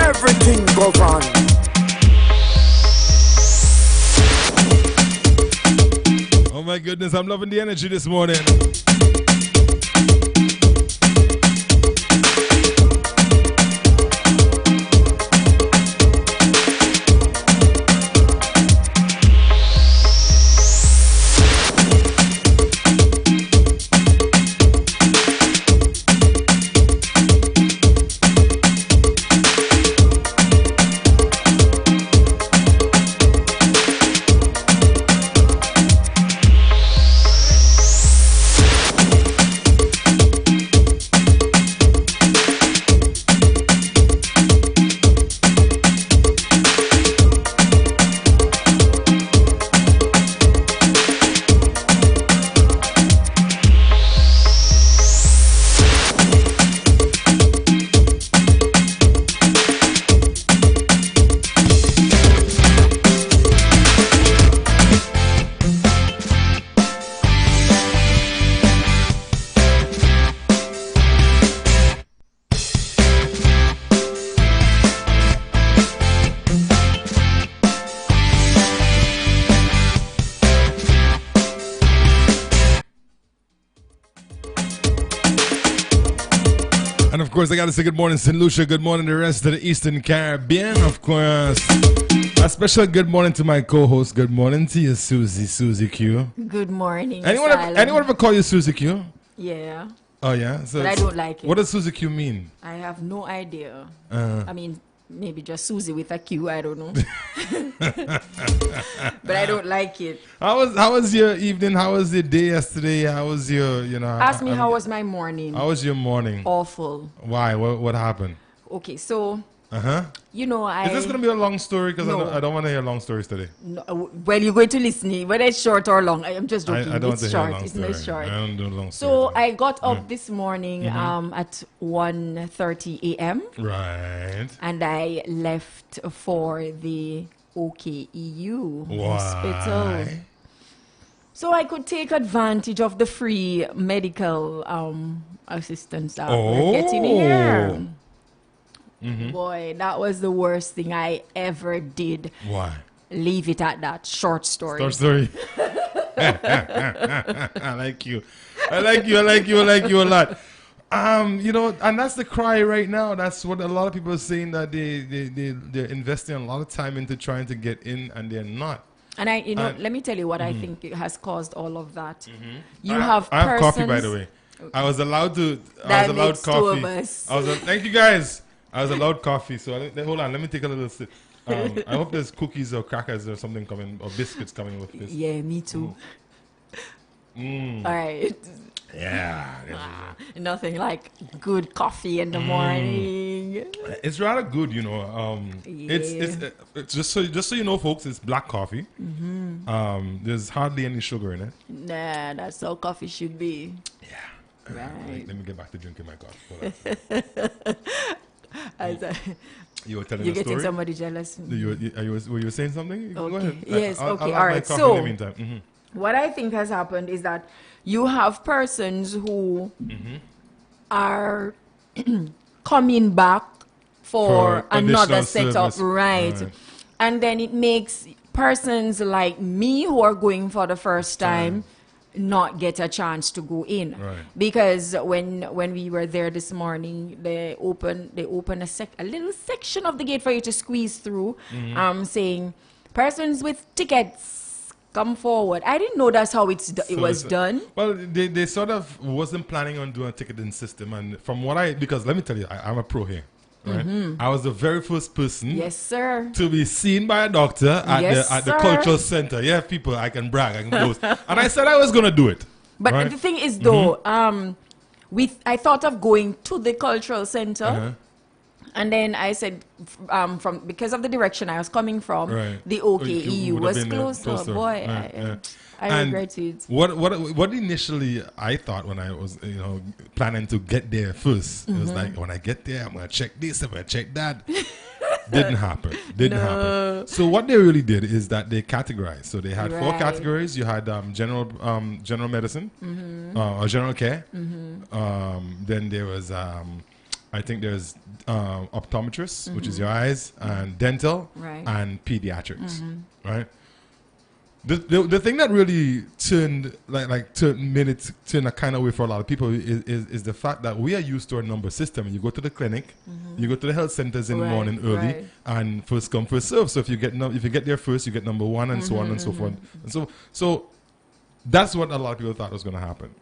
everything goes on. Oh my goodness, I'm loving the energy this morning. Of course, I got to say good morning, St. Lucia. Good morning to the rest of the Eastern Caribbean. Of course, a special good morning to my co-host. Good morning to you, Susie Q. Good morning. Anyone ever call you Susie Q? Yeah. Oh, yeah? So but I don't like it. What does Susie Q mean? I have no idea. I mean, maybe just Susie with a Q. I don't know. But I don't like it. How was your evening? How was your day yesterday? How was your, Ask me how was my morning. How was your morning? Awful. Why? What happened? Okay, so... Is this going to be a long story? Because no. I don't want to hear long stories today. No, well, you're going to listen. Whether it's short or long, I am just joking. I don't it's want to short. hear a long It's story. not short. I don't do long stories. So I got up this morning at 1:30 a.m. Right. And I left for the OKEU hospital. Why? So I could take advantage of the free medical assistance that we're getting here. Boy, that was the worst thing I ever did. Why? Leave it at that. Short story. Short story. I like you a lot. And that's the cry right now. That's what a lot of people are saying, that they're investing a lot of time into trying to get in, and they're not. And let me tell you what I think has caused all of that. I have coffee, by the way. I was allowed coffee. Two of us. Thank you guys. I was allowed coffee. So hold on, let me take a little sip. I hope there's cookies or crackers or something coming, or biscuits coming with this. Yeah, me too. All right. Yeah. Nothing like good coffee in the morning. It's rather good, It's just so you know, folks, it's black coffee. There's hardly any sugar in it. Nah, that's how coffee should be. Yeah. Right. Let me get back to drinking my coffee. You were telling You're a story? getting somebody jealous. Were you saying something? Okay. Go ahead. Yes, I'll okay, have all my right. coffee So, in the meantime. what I think has happened is that you have persons who are coming back for another setup, right? And then it makes persons like me who are going for the first time not get a chance to go in, because when we were there this morning, they open a little section of the gate for you to squeeze through, saying persons with tickets come forward. I didn't know that's how it was done. Well, they sort of wasn't planning on doing a ticketing system, and from what because let me tell you, I'm a pro here. Right? I was the very first person, yes, sir, to be seen by a doctor at the cultural center. Yeah, people, I can brag, I can boast. And I said I was gonna do it. But the thing is, though, I thought of going to the cultural center, and then I said, because of the direction I was coming from, the OKEU was closer. Boy, I regret it. What initially I thought when I was planning to get there first, it was like, when I get there, I'm gonna check this, I'm gonna check that. Didn't happen. Happen. So what they really did is that they categorized. So they had 4 categories. You had general medicine or general care. Then there was I think there's optometrists, which is your eyes, and dental, and pediatrics, right? The thing that really turned made it turn a kind of way for a lot of people is the fact that we are used to a number system. You go to the clinic, you go to the health centers in the morning early, and first come first serve. So if you get there first, you get number one, and so on and so forth. And so that's what a lot of people thought was going to happen.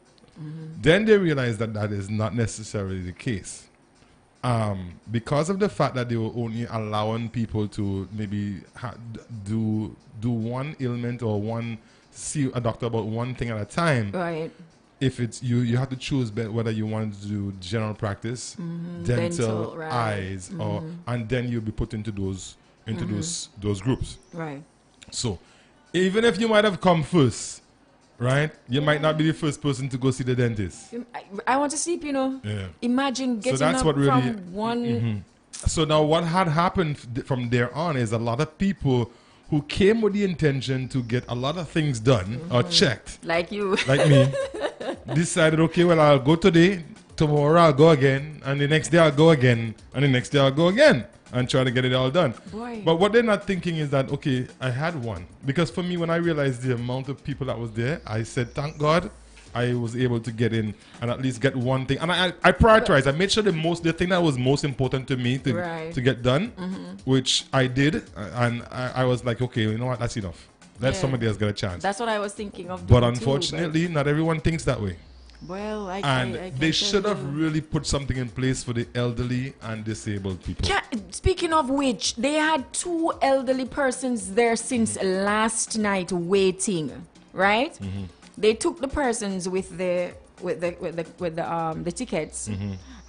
Then they realized that is not necessarily the case. Because of the fact that they were only allowing people to maybe do one ailment or see a doctor about one thing at a time. Right. If it's you have to choose whether you want to do general practice, dental, eyes, and then you'll be put into those groups. Right. So even if you might have come first, right? You might not be the first person to go see the dentist. I want to sleep, Yeah. Imagine getting up from one... So now what had happened from there on is a lot of people who came with the intention to get a lot of things done or checked. Like you. Like me. Decided, okay, well, I'll go today. Tomorrow I'll go again. And the next day I'll go again. And the next day I'll go again. And try to get it all done. Boy. But what they're not thinking is that, okay, I had one. Because for me, when I realized the amount of people that was there, I said, thank God I was able to get in and at least get one thing. And I prioritized. I made sure the thing that was most important to me to get done, which I did. And I was like, okay, you know what? That's enough. Let somebody else get a chance. That's what I was thinking of doing. But unfortunately, not everyone thinks that way. Well, they should have really put something in place for the elderly and disabled people. Speaking of which, they had 2 elderly persons there since last night waiting, right? They took the persons with the tickets,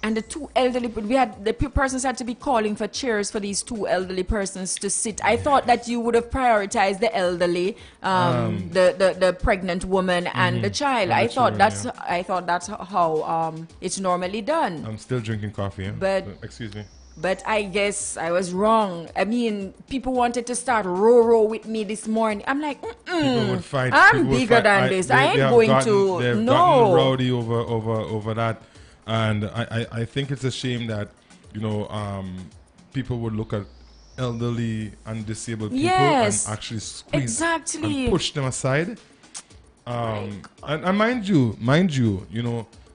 and the 2 elderly. The persons had to be calling for chairs for these 2 elderly persons to sit. I thought that you would have prioritized the elderly, the pregnant woman and the child. I thought that's how it's normally done. I'm still drinking coffee, but excuse me. But I guess I was wrong. I mean, people wanted to start row with me this morning. I'm like, people would fight. I'm bigger than this. I ain't going to. They've gotten rowdy over that. And I think it's a shame that, people would look at elderly and disabled people and actually squeeze and push them aside. And mind you,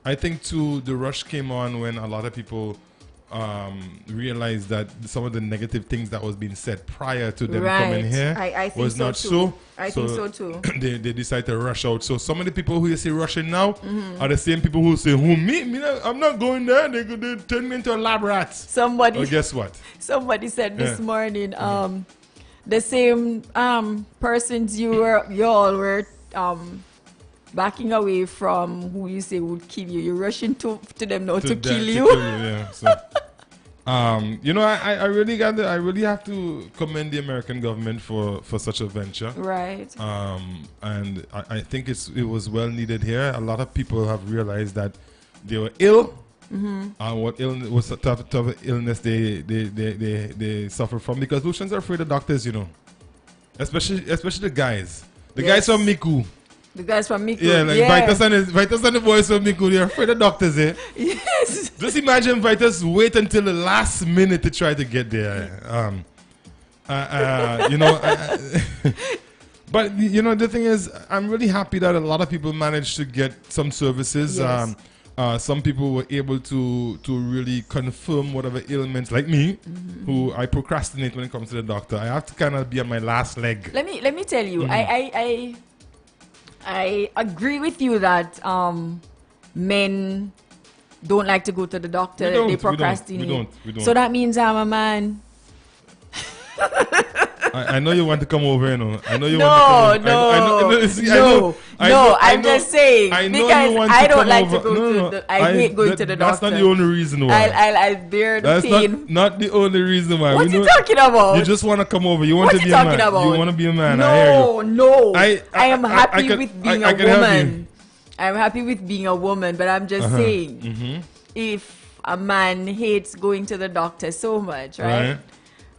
I think too the rush came on when a lot of people realized that some of the negative things that was being said prior to them coming here was not so. I think so too. They decided to rush out. So some of the people who you see rushing now are the same people who say, "Who me? I'm not going there. They turn me into a lab rat." Somebody. Or guess what? Somebody said this morning. The same persons you all were backing away from who you say would kill you. You're rushing to them now to kill you. Yeah. So, I really have to commend the American government for such a venture. Right. And I think it was well needed here. A lot of people have realized that they were ill. What illness was a tough illness they suffer from, because Lucians are afraid of doctors, especially the guys. The guys from Miku. The guys from Miku. Yeah, like Vitus and the boys from Miku, they're afraid of doctors, eh? Yes. Just imagine Vitus wait until the last minute to try to get there. But the thing is, I'm really happy that a lot of people managed to get some services. Yes. Some people were able to really confirm whatever ailments, like me, who I procrastinate when it comes to the doctor. I have to kind of be on my last leg. Let me tell you, I agree with you that men don't like to go to the doctor. They procrastinate. We don't. So that means I'm a man. I know you want to come over, I know you want to come over. I'm just saying. I know because you want I don't like to go to the... I hate going to the doctor. That's not the only reason why. I'll bear the pain. That's not the only reason why. What are you talking about? You just want to come over. You want to be a man. You want to be a man. No. I am happy with being a woman. I'm happy with being a woman, but I'm just saying, if a man hates going to the doctor so much, right?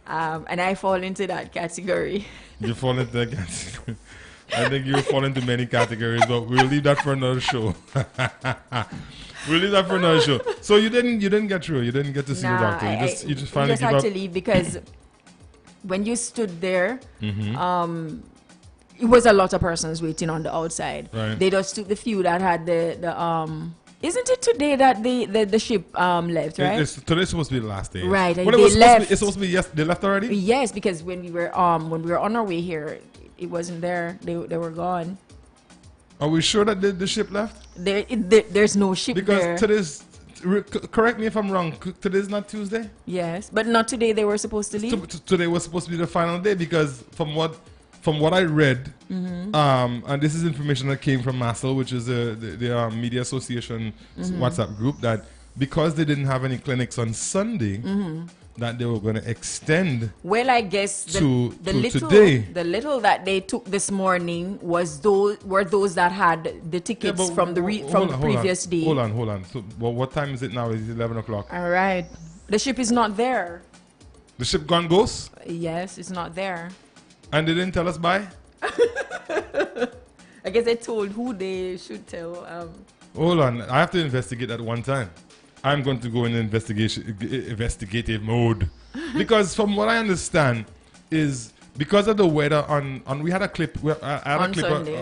And I fall into that category. You fall into that category. I think you fall into many categories, but we'll leave that for another show. We'll leave that for another show. So you didn't get through. You didn't get to see the doctor. You just finally just gave had up. to leave because when you stood there, Mm-hmm. It was a lot of persons waiting on the outside. Right. They just took the few that had the. Isn't it today that the ship left? Right. Today's supposed to be the last day. Right. And Well, they left. It's supposed to be yes. They left already. Yes, because when we were on our way here, it wasn't there. They were gone. Are we sure that the ship left? There's no ship there. Because today's. Correct me if I'm wrong. Today's not Tuesday. Yes, but not today. They were supposed to leave. Today was supposed to be the final day because from what I read, and this is information that came from MASL, which is the Media Association WhatsApp group, that because they didn't have any clinics on Sunday, that they were going to extend. Well, I guess to today. The little that they took this morning were those that had the tickets from the previous day. Hold on. So, what time is it now? It's 11 o'clock. All right. The ship is not there. The ship gone ghost? Yes, it's not there. And they didn't tell us bye? I guess they told who they should tell. Hold on. I have to investigate at one time. I'm going to go in investigative mode. Because from what I understand is because of the weather on we had a clip I had On a clip Sunday.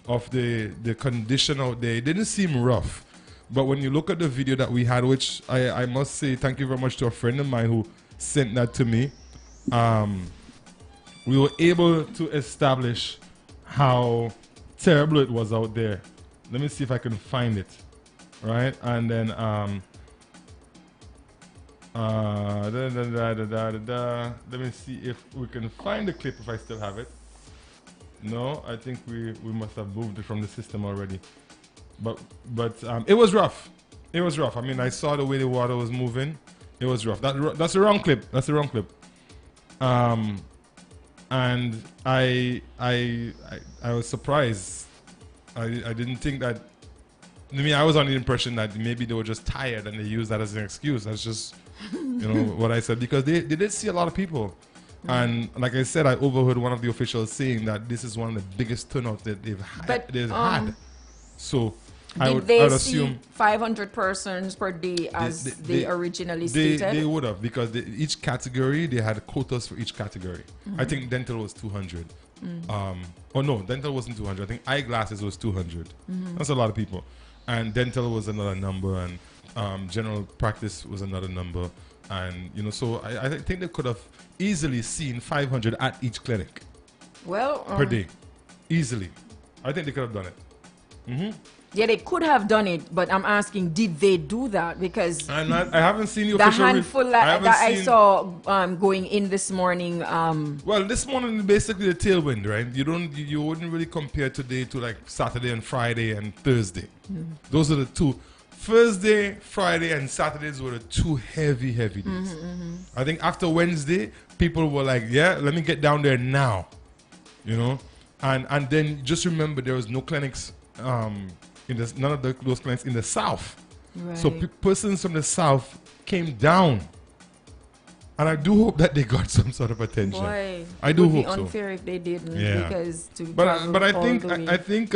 of the condition out there. It didn't seem rough. But when you look at the video that we had, which I must say thank you very much to a friend of mine who sent that to me. We were able to establish how terrible it was out there. Let me see if I can find it. Right? And then let me see if we can find the clip if I still have it. No, I think we must have moved it from the system already. But it was rough. It was rough. I mean, I saw the way the water was moving. It was rough. That's the wrong clip. That's the wrong clip. And I was surprised. I didn't think that. I mean, I was under the impression that maybe they were just tired and they used that as an excuse. That's just, what I said, because they did see a lot of people. And like I said, I overheard one of the officials saying that this is one of the biggest turnouts that they've had. So I would assume 500 persons per day as they originally stated? They would have, because each category, they had quotas for each category. I think dental was 200. No, dental wasn't 200. I think eyeglasses was 200. That's a lot of people. And dental was another number, and general practice was another number. And, so I think they could have easily seen 500 at each clinic. Well, per day. Easily. I think they could have done it. Yeah, they could have done it, but I'm asking, did they do that? Because I haven't seen the official handful that I saw going in this morning. Well, this morning basically the tailwind, right? You wouldn't really compare today to like Saturday and Friday and Thursday. Those are the two. Thursday, Friday, and Saturdays were the two heavy days. I think after Wednesday, people were like, "Yeah, let me get down there now," And then just remember, there was no clinics. None of those clinics in the south. Right. So persons from the south came down. And I do hope that they got some sort of attention. Boy, I do hope so. It would be unfair if they didn't. Yeah. Because but I think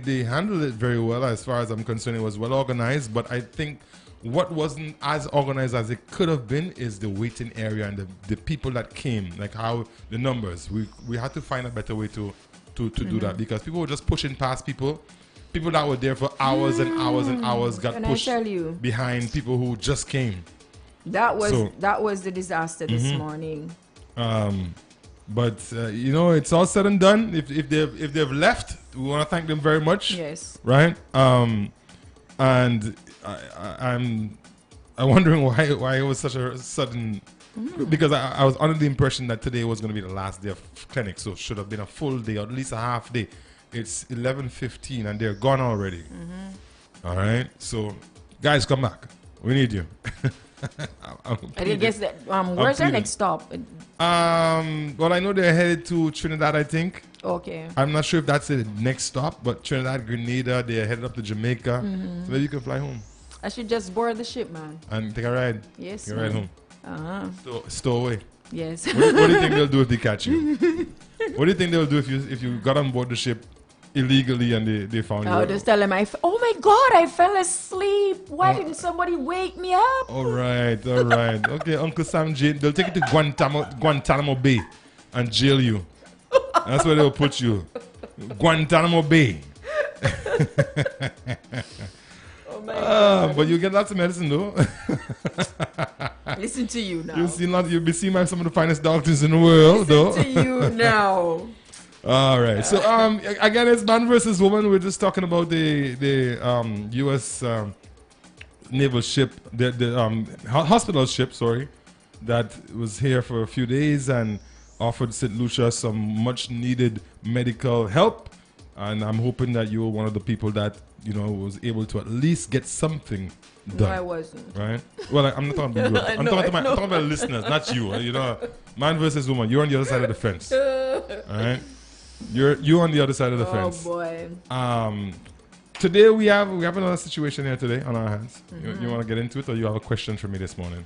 they handled it very well. As far as I'm concerned, it was well organized. But I think what wasn't as organized as it could have been is the waiting area and the people that came, like how the numbers. We had to find a better way to do that, because people were just pushing past people. People that were there for hours and hours and hours got pushed behind people who just came. That was the disaster this morning. But it's all said and done. If they've left, we want to thank them very much. Yes. Right. And I'm wondering why it was such a sudden. Because I was under the impression that today was going to be the last day of clinic, so it should have been a full day or at least a half day. It's 11:15 and they're gone already. All right, so guys, come back. We need you. I did guess that. Where's their next stop? Well, I know they're headed to Trinidad, I think. Okay. I'm not sure if that's the next stop, but Trinidad, Grenada, they're headed up to Jamaica. So maybe you can fly home. I should just board the ship, man. And take a ride. Yes. Take a ride home. Stow away. Yes. What do you think they'll do if they catch you? What do you think they'll do if you got on board the ship illegally and they found you. I'll just tell them, oh my God, I fell asleep. Why didn't somebody wake me up? All right. Okay, Uncle Sam J, they'll take you to Guantanamo Bay and jail you. That's where they'll put you. Guantanamo Bay. Oh my God. But you get lots of medicine though. Listen to you now. You'll be seen by some of the finest doctors in the world though. Listen to you now. All right. So again, it's man versus woman. We're just talking about the U.S. Naval ship, the hospital ship, sorry, that was here for a few days and offered St. Lucia some much needed medical help. And I'm hoping that you were one of the people that was able to at least get something done. No, I wasn't. Right? Well, I'm not talking about you. I'm talking about listeners, not you. Man versus woman. You're on the other side of the fence. All right. You're on the other side of the fence. Oh boy. Today we have another situation here today on our hands. You want to get into it, or you have a question for me this morning?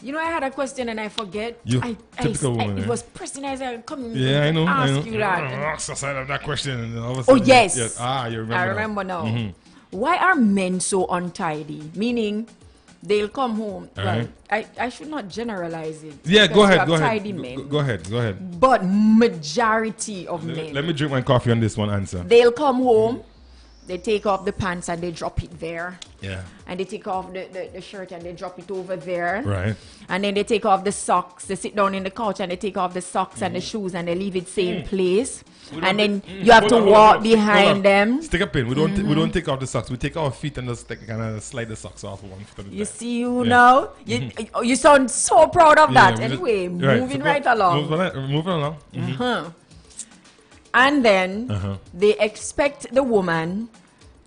I had a question and I forget. Typical woman. It was pressing as I come. Yeah, I know. Ask you that. Ask the side of that question. And all of a Oh sudden, yes. You remember. I remember now. Why are men so untidy? Meaning, they'll come home. Right. I should not generalize it. Yeah, go ahead. Tidy men. Go ahead. But majority of men. Let me drink my coffee on this one answer. They'll come home. They take off the pants and they drop it there. Yeah. And they take off the shirt and they drop it over there. Right. And then they take off the socks. They sit down in the couch and they take off the socks and the shoes and they leave it same place. And then you have to walk behind them. Stick a pin. We don't take off the socks. We take our feet and just kind of slide the socks off one foot. You see, now you sound so proud of that. Anyway, moving right along. Moving along. And then they expect the woman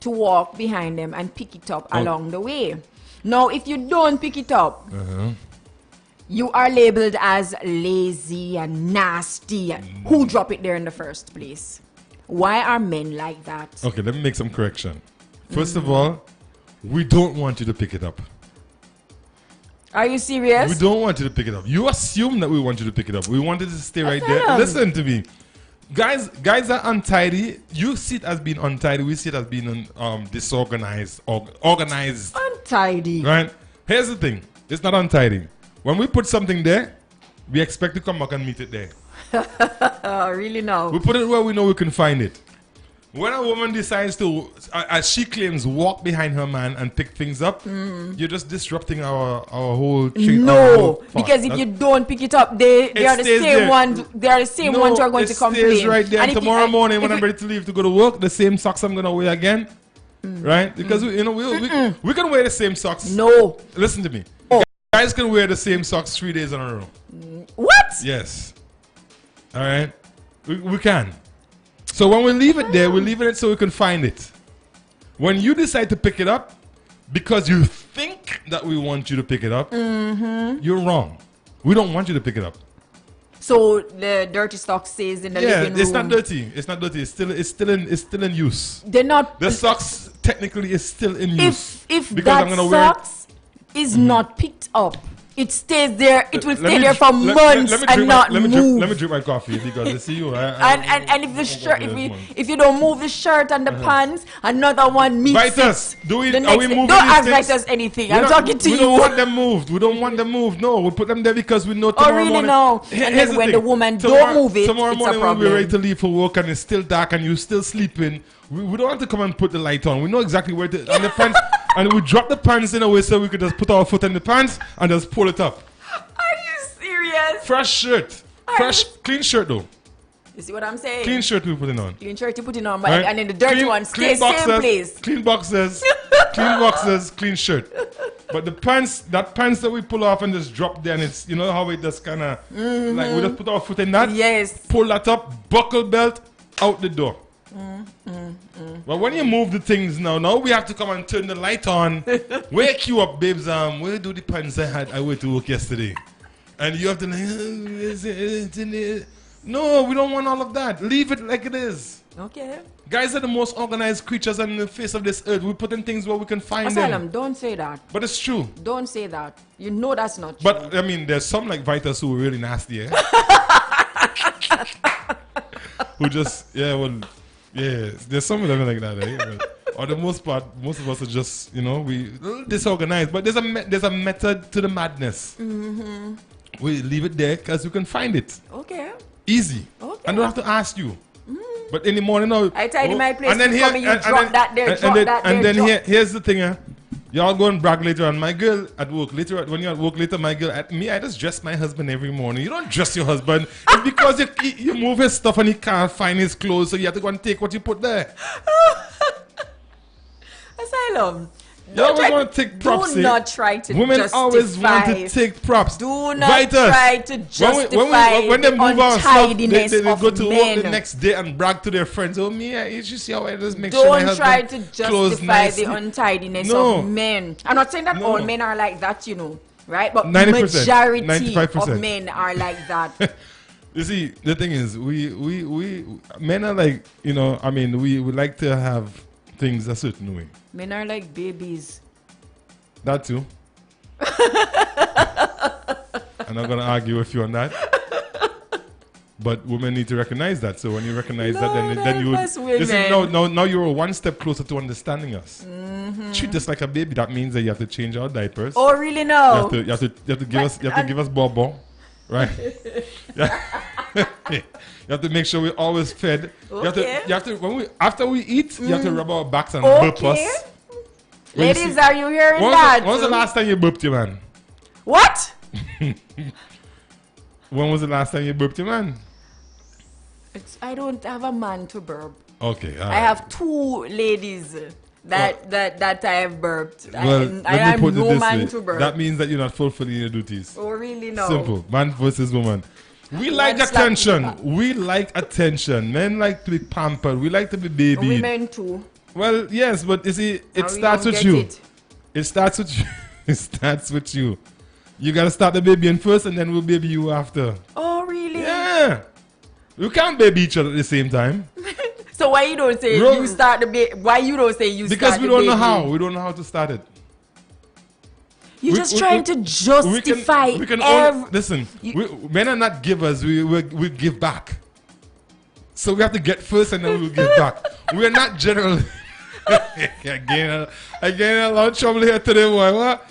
to walk behind them and pick it up along the way. Now, if you don't pick it up, you are labeled as lazy and nasty. Who dropped it there in the first place? Why are men like that? Okay, let me make some correction. First of all, we don't want you to pick it up. Are you serious? We don't want you to pick it up. You assume that we want you to pick it up. We wanted to stay right there. Listen to me. Guys are untidy. You see it as being untidy. We see it as being disorganized or organized. Untidy. Right? Here's the thing. It's not untidy. When we put something there, we expect to come back and meet it there. Really now? We put it where we know we can find it. When a woman decides to, as she claims, walk behind her man and pick things up, you're just disrupting our whole treat. No, because if you don't pick it up, they are the same ones. They are the same ones who are going to complain. It stays right there. And tomorrow morning, when I'm ready to leave to go to work, the same socks I'm gonna wear again, right? Because we can wear the same socks. No, listen to me. Guys can wear the same socks 3 days in a row. What? Yes. All right, we can. So when we leave it there, we're leaving it so we can find it. When you decide to pick it up, because you think that we want you to pick it up, you're wrong. We don't want you to pick it up. So the dirty stock stays in the living room. Yeah, it's not dirty. It's not dirty. It's still in use. They're not. The socks technically is still in use. If that socks is not picked up, it stays there. It will stay there for months and not move. Let me drink my coffee because I see you. And if the shirt, if you don't move the shirt and the pants, another one meets Vitus, it. are we moving? Don't ask Vitus anything. I'm talking to you. We don't want them moved. We don't want them moved. No, we put them there because we know tomorrow morning. No. And then when the woman don't move it, tomorrow it's morning a problem. when we're ready to leave for work and it's still dark and you're still sleeping, we don't have to come and put the light on. We know exactly where to. And the pants, and we drop the pants in a way so we could just put our foot in the pants and just pull it up. Are you serious? Fresh shirt. Clean shirt though. You see what I'm saying? Clean shirt we putting on. Clean shirt you putting on, right? And then the dirty one stays same place. Clean boxers, clean boxers, clean shirt. But the pants that we pull off and just drop there, and it's how it just kind of like we just put our foot in that. Yes. Pull that up, buckle belt, out the door. But when you move the things now we have to come and turn the light on, wake you up, babes. Where do the pants I went to work yesterday? And you have to no, we don't want all of that. Leave it like it is. Okay. Guys are the most organized creatures on the face of this earth. We put in things where we can find them. Don't say that. But it's true. Don't say that. You know that's not true. But I mean, there's some like Vitus who are really nasty, who just Yeah, there's some of them like that, eh? But, or the most part, most of us are just, we a little disorganized. But there's a method to the madness. Mm-hmm. We leave it there because you can find it. Okay. Easy. Okay. I don't have to ask you. Mm-hmm. But in the morning, I tidy my place. And then here, here's the thing, y'all go and brag later on. My girl at work, when you're at work later, my girl at me, I just dress my husband every morning. You don't dress your husband. It's because you move his stuff and he can't find his clothes, so you have to go and take what you put there. Asylum. You always want to take props. Do not try to Women justify. always want to take props. Do not try to justify when they move on stuff, they go to men. work the next day and brag to their friends. Oh, me, you should see how I just make sure my husband try to justify the untidiness of men. I'm not saying that all men are like that, right? But 90%, majority 95%. of men are like that. You see, the thing is, we men are like, we like to have things a certain way. Men are like babies. That too. I'm not going to argue with you on that. But women need to recognize that. So when you recognize that, then you would... Now you're one step closer to understanding us. Mm-hmm. Treat us like a baby. That means that you have to change our diapers. Oh, really? No. You have to give us bobo. Right? You have to make sure we're always fed. Okay. You have to after we eat, you have to rub our backs and burp us. Ladies, are you hearing that? When was the last time you burped your man? What? When was the last time you burped your man? I don't have a man to burp. Okay. I have 2 ladies that I have burped. Well, I am no man to burp. That means that you're not fulfilling your duties. Oh, really? No. Simple. Man versus woman. We like attention. We like attention. Men like to be pampered. We like to be babied. Women too. Well, yes, but you see, it starts with you. It starts with you. It starts with you. You gotta start the babying first, and then we'll baby you after. Oh, really? Yeah. We can't baby each other at the same time. So why you don't say you start the baby? Why you don't say you because start we the baby? don't know how. We don't know how to start it. You're just trying to justify. Listen, men are not givers. We give back. So we have to get first, and then we'll give back. We are not generally. I get a lot of trouble here today, boy. What?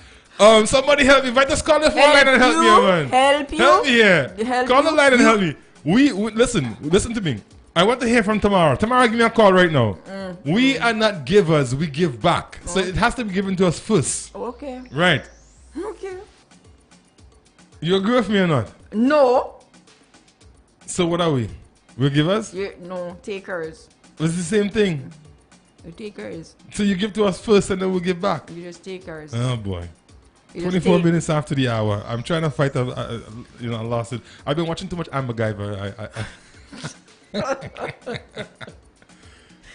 Somebody help me. If I just call the phone line and help me, man. Help you? Help me here. Call the line and help me. We listen to me. I want to hear from Tamara. Tamara, give me a call right now. We are not givers. We give back. So it has to be given to us first. Okay. Right. Okay. You agree with me or not? No. So what are we? We're givers? No, takers. It's the same thing. The takers. So you give to us first and then we'll give back. You just takers. Oh boy. 24 minutes after the hour. I'm trying to fight a lawsuit. I've been watching too much Amber Guyver.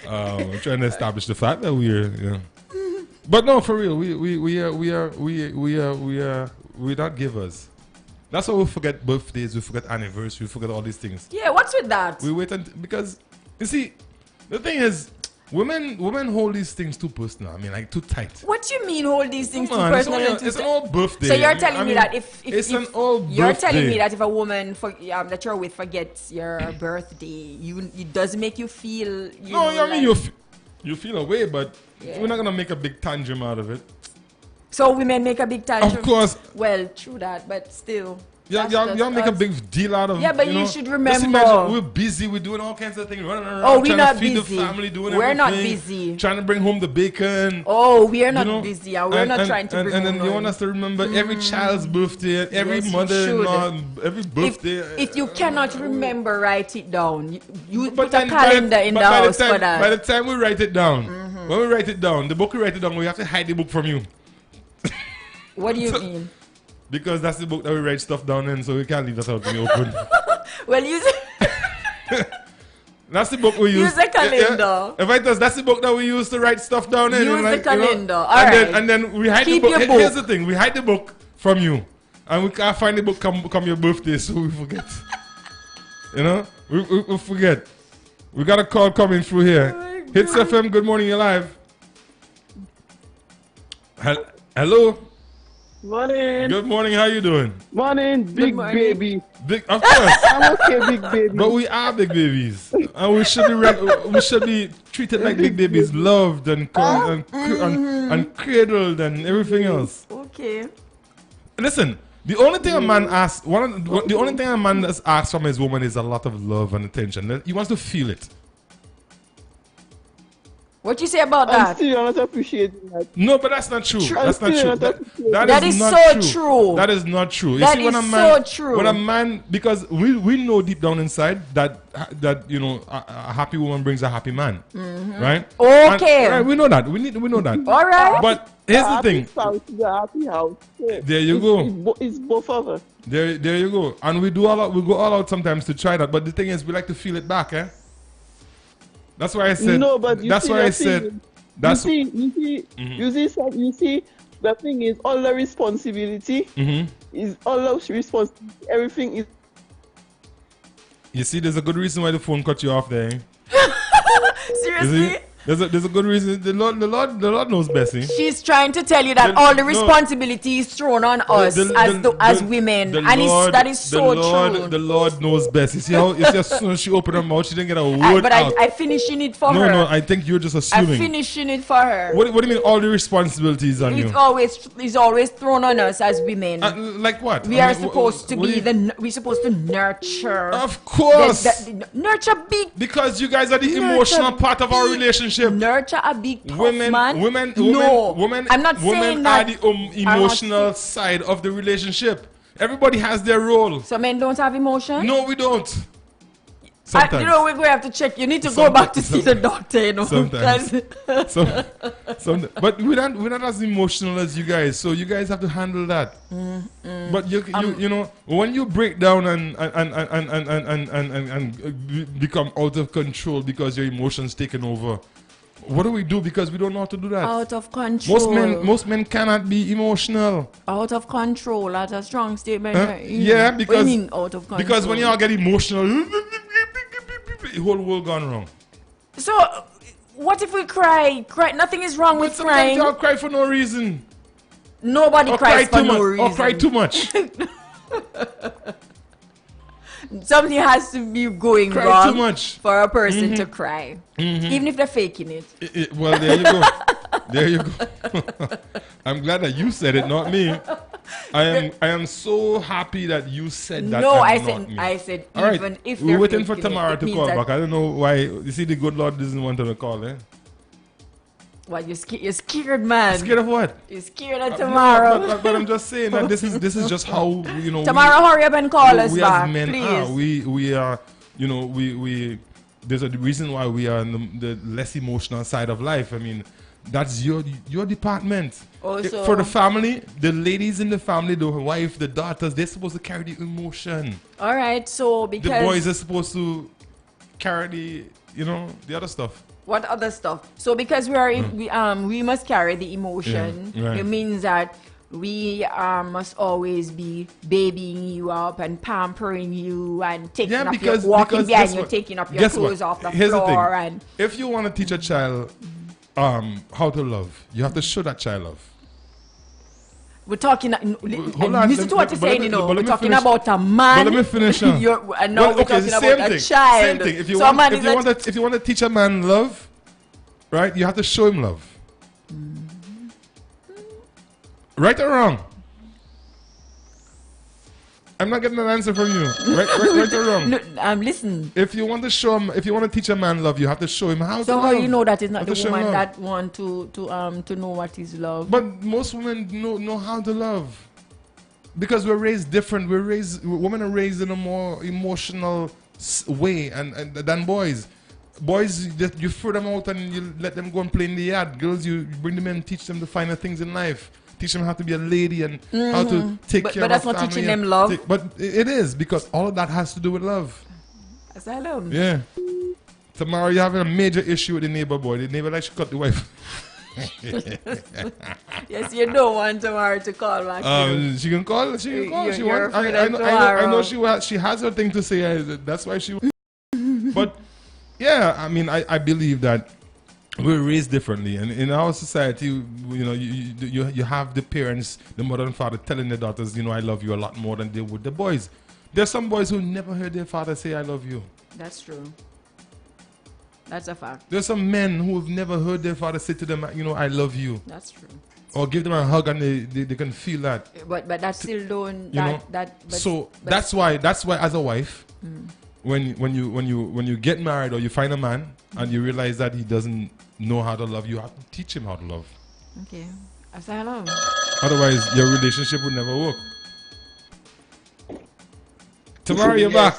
I'm trying to establish the fact that we're, But no, for real, we're not givers. That's why we forget birthdays, we forget anniversaries, we forget all these things. Yeah, what's with that? We wait until, because you see, the thing is, women hold these things too personal. I mean, like too tight. What do you mean hold these things too personal? It's an old birthday. So you're telling me that if it's an old you're birthday. telling me that if a woman that you're with forgets your birthday, it doesn't make you feel. You feel away, but we're not gonna make a big tantrum out of it. So women make a big tantrum. Of course. Well, true that, but still. Y'all make a big deal out of it. Yeah, but you should remember. Just imagine we're busy. We're doing all kinds of things. Running around. Oh, we're not feed busy. The family, doing we're everything, not busy. Trying to bring home the bacon. Oh, we are not busy. We're not trying to bring home. And then you want us to remember every child's birthday, every mother-in-law, every birthday. If you cannot remember, write it down. You put a calendar in the house for that. By the time we write it down, when we write it down, the book we write it down, we have to hide the book from you. What do you mean? Because that's the book that we write stuff down in, so we can't leave that out in the open. Well, use that's the book we use. Use a calendar. That's the book that we use to write stuff down in. Use the calendar. All right. And then we hide Keep the book. Your book. Here's the thing: we hide the book from you, and we can't find the book come your birthday, so we forget. We forget. We got a call coming through here. Oh, Hitz FM. Good morning. You're live. Hello. Morning. Good morning. How you doing? Morning, big baby. Big, of course. I'm okay, big baby. But we are big babies. And we should be treated like big babies, loved and cradled and everything else. Okay. Listen, the only thing a man asks, the only thing a man asks from his woman is a lot of love and attention. He wants to feel it. What you say about I'm that? still not appreciating that. No, but that's not true. That's not true. That is so true. That is not true. You That see, when is a man, so true. When a man, because we know deep down inside that you know a happy woman brings a happy man, right? Okay. And, right, we know that. We know that. All right. But here's the thing. The happy house. There you go. It's both of us. There you go. And we go all out sometimes to try that. But the thing is, we like to feel it back, eh? That's why I said. No, but you that's see why I the said. thing, That's you see. The thing is, all the responsibility is all the responsibility. Everything is. You see, there's a good reason why the phone cut you off there. Eh? Seriously? There's a good reason. The Lord knows best. Eh? She's trying to tell you that all the responsibility is thrown on us as women, and that is so true. The Lord knows best. You see how as soon as she opened her mouth, she didn't get a word but out. I finishing it for her. No, I think you're just assuming. I'm finishing it for her. What do you mean all the responsibilities on you? It's always thrown on us as women. Like what? We're supposed to nurture. Of course. Nurture big. Because you guys are the emotional part of our relationship. Nurture a big tough women, man. Women, I'm not saying that. Women are the emotional side of the relationship. Everybody has their role. So men don't have emotion? No, we don't. Sometimes. You know, we're going to have to check. You need to go back to see the doctor, you know. Sometimes. But we're not as emotional as you guys, so you guys have to handle that. But you know, when you break down and become out of control because your emotions taken over, what do we do? Because we don't know how to do that. Out of control. Most men cannot be emotional. Out of control. That's a strong statement. Yeah, because what do you mean out of control? Because when you all get emotional, the whole world gone wrong. So, what if we cry? Nothing is wrong with crying. Sometimes y'all cry for no reason. Nobody cries for no reason. Or cry too much. Something has to be going cry wrong too much for a person to cry, even if they're faking it. Well, there you go. There you go. I'm glad that you said it, not me. I am so happy that you said that. No, I said all right, even if we're waiting for Tamara to call back. I don't know why. You see, the good Lord doesn't want her to call, eh? What, you're scared, man. Scared of what? You're scared of tomorrow. No, but I'm just saying that this is just how, you know. Tomorrow, hurry up and call us back, as men please. We are, you know, we there's a reason why we are on the less emotional side of life. I mean, that's your department. Also, for the family, the ladies in the family, the wife, the daughters, they're supposed to carry the emotion. All right, so because the boys are supposed to carry the other stuff. What other stuff? So because we must carry the emotion. Yeah, right. It means that we must always be babying you up and pampering you and taking up your walking behind you, taking up your clothes off the floor. And if you want to teach a child how to love, you have to show that child love. We're talking. Listen to what you're saying. We're talking about a man. But let me finish. And now we're talking about a child. Same thing. If you want to teach a man love, right, you have to show him love. Right or wrong? I'm not getting an answer from you. Right or wrong? No, listen. If you want to show him, if you want to teach a man love, you have to show him how to love. So how you know that it's not the woman that want to know what is love? But most women know how to love. Because we're raised different. Women are raised in a more emotional way than boys. Boys, you throw them out and you let them go and play in the yard. Girls, you bring them in, teach them the finer things in life. Teach them how to be a lady and how to take care of family. But that's not teaching them love. But it is, because all of that has to do with love. Asylum. Yeah. Tomorrow you're having a major issue with the neighbor boy. The neighbor like she cut the wife. Yes, you don't want tomorrow to call back. She can call. She can call. I know she has her thing to say. That's why she. But yeah, I mean, I believe that we're raised differently, and in our society, you have the parents, the mother and father, telling their daughters, I love you a lot more than they would the boys. There's some boys who never heard their father say I love you. That's true. That's a fact. There's some men who have never heard their father say to them, I love you. That's true. Or give them a hug and they can feel that. But that still don't. That's why as a wife, when you get married or you find a man and you realize that he doesn't know how to love, you have to teach him how to love. Okay. I say hello. Otherwise, your relationship would never work. Tomorrow you're back.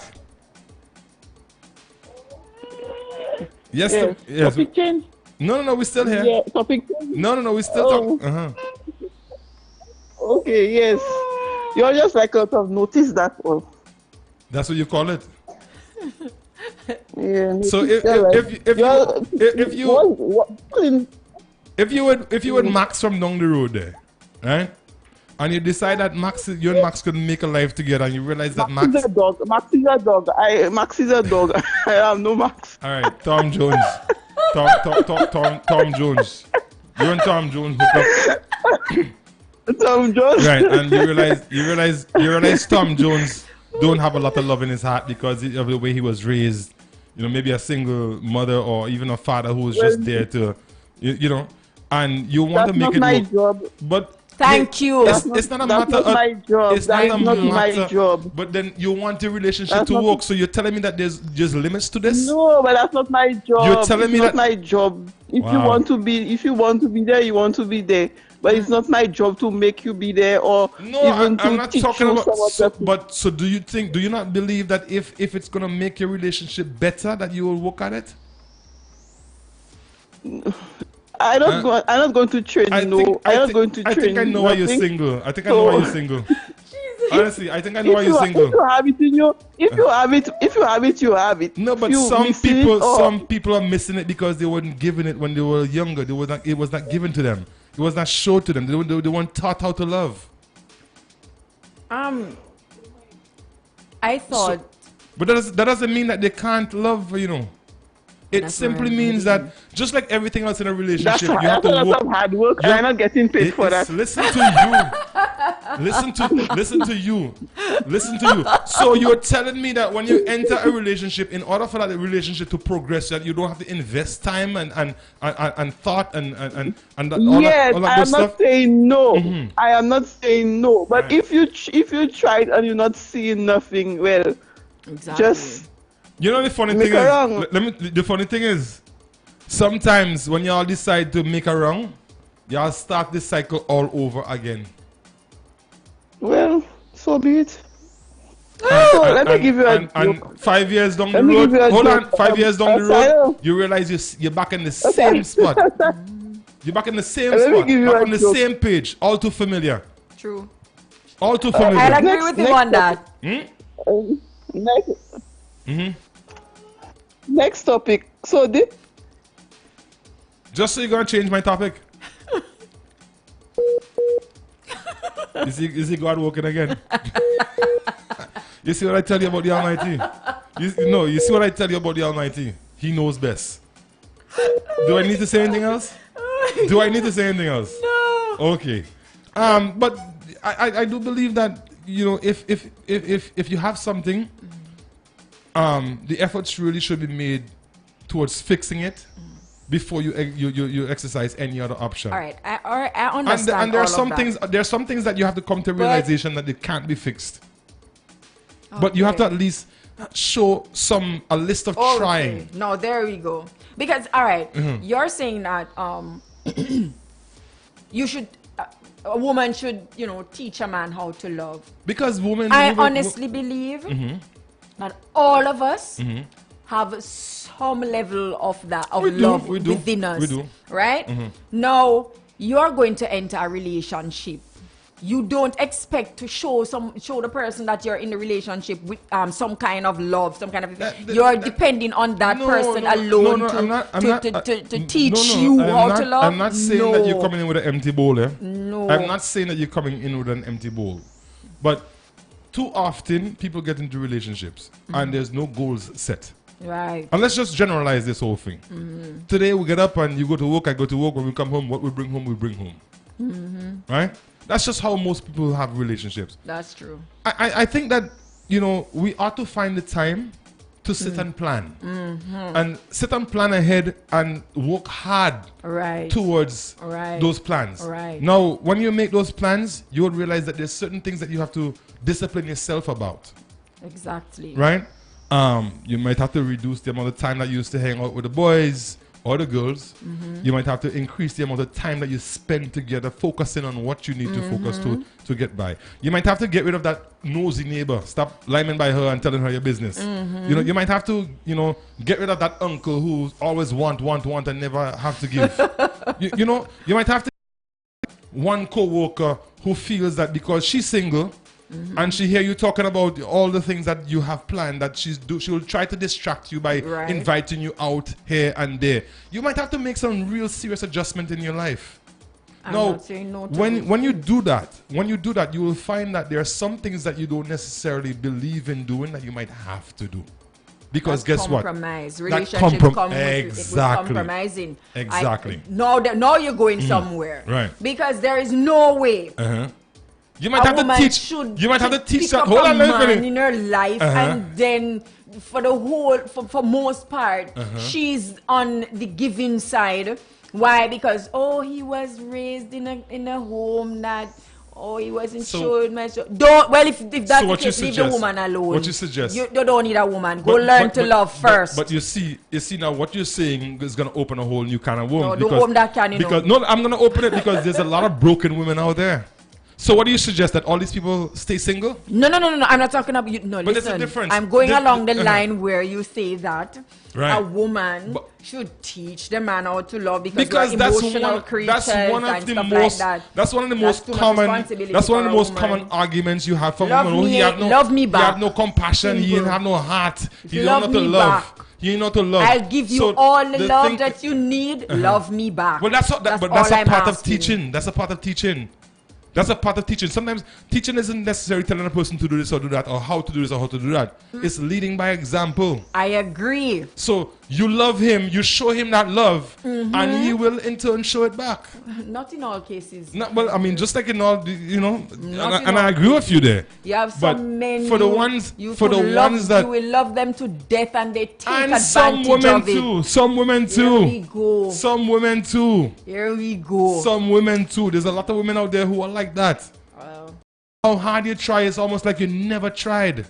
Yes. Yes. Topic change? No, we're still here. Yeah, topic change? No, we're still talking. Okay, yes. You're just like out of notice, that all. That's what you call it. Yeah. So if you would Max from down the road there, right? And you decide that you and Max could make a life together, and you realize that Max is a dog. Max is a dog. Max is a dog. I have no Max. All right, Tom Jones. Tom Jones. You and Tom Jones hook up. Tom Jones. Right, and you realize Tom Jones don't have a lot of love in his heart because of the way he was raised. Maybe a single mother or even a father who was just there to, and you want to make it work. That's not my job. But thank you. It's not a matter of my job. It's that not is a not my job. But then you want your relationship to work. So you're telling me that there's just limits to this? No, but that's not my job. You're telling me it's that not my job. If you want to be there, you want to be there. But it's not my job to make you be there or I'm to not teach talking you about. So do you not believe that if it's gonna make your relationship better, that you will work at it? I'm not going to train. I think I know why you're single. I think I know why you're single. Honestly, I think I know why you're single. If you have it in you, if you have it, you have it. No, but some people are missing it because they weren't given it when they were younger. It was not given to them. It was not shown to them. They weren't taught how to love. I thought. But that doesn't mean that they can't love, It simply means that just like everything else in a relationship, you have to work. That's hard work. I'm not getting paid for that. Listen to you. Listen to you. So you're telling me that when you enter a relationship, in order for that relationship to progress, that you don't have to invest time and thought and all that I am good not stuff? saying no. Mm-hmm. I am not saying no. But Right. if you tried and you're not seeing nothing, well, Exactly. just. The funny thing is, the funny thing is, sometimes when y'all decide to make a wrong, y'all start this cycle all over again. Well, so be it. So let me give you a joke. And 5 years down the Let me road, give you a hold on, joke. 5 years down the road, you realize you're back in the same spot. You're back in the same Let me spot, give you back a on the joke. same page, all too familiar. True. All too familiar. I agree with you on that. Next topic. So Just so you're gonna change my topic. Is he God working again? You see what I tell you about the Almighty? You see what I tell you about the Almighty? He knows best. Do I need to say anything else? No. Okay. But I do believe that if you have something, the efforts really should be made towards fixing it before you exercise any other option. All right, I understand. And there are some things that you have to come to realization that they can't be fixed. Okay. But you have to at least show a list of trying. No, there we go. Because you're saying that you should. A woman should, teach a man how to love. Because I honestly believe that all of us have some level of love within us. We do. Right? Now, you're going to enter a relationship. You don't expect to show the person that you're in the relationship with some kind of love, some kind of. You're depending on that person alone to teach you how to love. I'm not saying that you're coming in with an empty bowl. No. I'm not saying that you're coming in with an empty bowl. But too often, people get into relationships and there's no goals set. Right. And let's just generalize this whole thing. Today we get up and you go to work, I go to work. When we come home, what we bring home, we bring home. Right? That's just how most people have relationships. That's true. I think that, we ought to find the time to sit and plan. And sit and plan ahead and work hard towards those plans. Now, when you make those plans, you will realize that there's certain things that you have to discipline yourself about. Exactly. Right? You might have to reduce the amount of time that you used to hang out with the boys or the girls. You might have to increase the amount of time that you spend together focusing on what you need to focus to get by. You might have to get rid of that nosy neighbor. Stop liming by her and telling her your business. You know, you might have to, get rid of that uncle who always want and never have to give. You might have to one co-worker who feels that because she's single and she hear you talking about all the things that you have planned, that she will try to distract you by inviting you out here and there. You might have to make some real serious adjustment in your life. Now, when you do that, you will find that there are some things that you don't necessarily believe in doing that you might have to do. Because that's guess compromise. what? Relationships come with compromising. Exactly. Now you're going somewhere. Right. Because there is no way. You might have to teach. You might have to teach that. Hold on, man in her life, and then for most part, she's on the giving side. Why? Because he was raised in a home that he wasn't showing much. Don't. Well, if that's the case, leave the woman alone. What you suggest? You don't need a woman. Go learn to love first. But you see now what you're saying is going to open a whole new can of worms. No, don't open that can. No, I'm going to open it because there's a lot of broken women out there. So what do you suggest, that all these people stay single? No. I'm not talking about you. No, but listen. There's a difference. I'm going along the line where you say that a woman should teach the man how to love because we're emotional creatures and stuff like that. That's one of the most common. That's one of the most common arguments you have from women. Love me back. He have no compassion. He have no heart. He don't know to love. You know to love. I'll give you all the love that you need. Love me back. Well, that's a part of teaching. That's a part of teaching. That's a part of teaching. Sometimes teaching isn't necessarily telling a person to do this or do that, or how to do this or how to do that. It's leading by example. I agree. So you love him, you show him that love, and he will in turn show it back. Not in all cases. Well, I mean, just like in all, and I agree with you there. You have some men for the ones that you will love them to death, and they take advantage some women of it. Too. Some women too. Here we go. Some women too. Here we go. Some women too. There's a lot of women out there who are like that. How hard you try, it's almost like you never tried.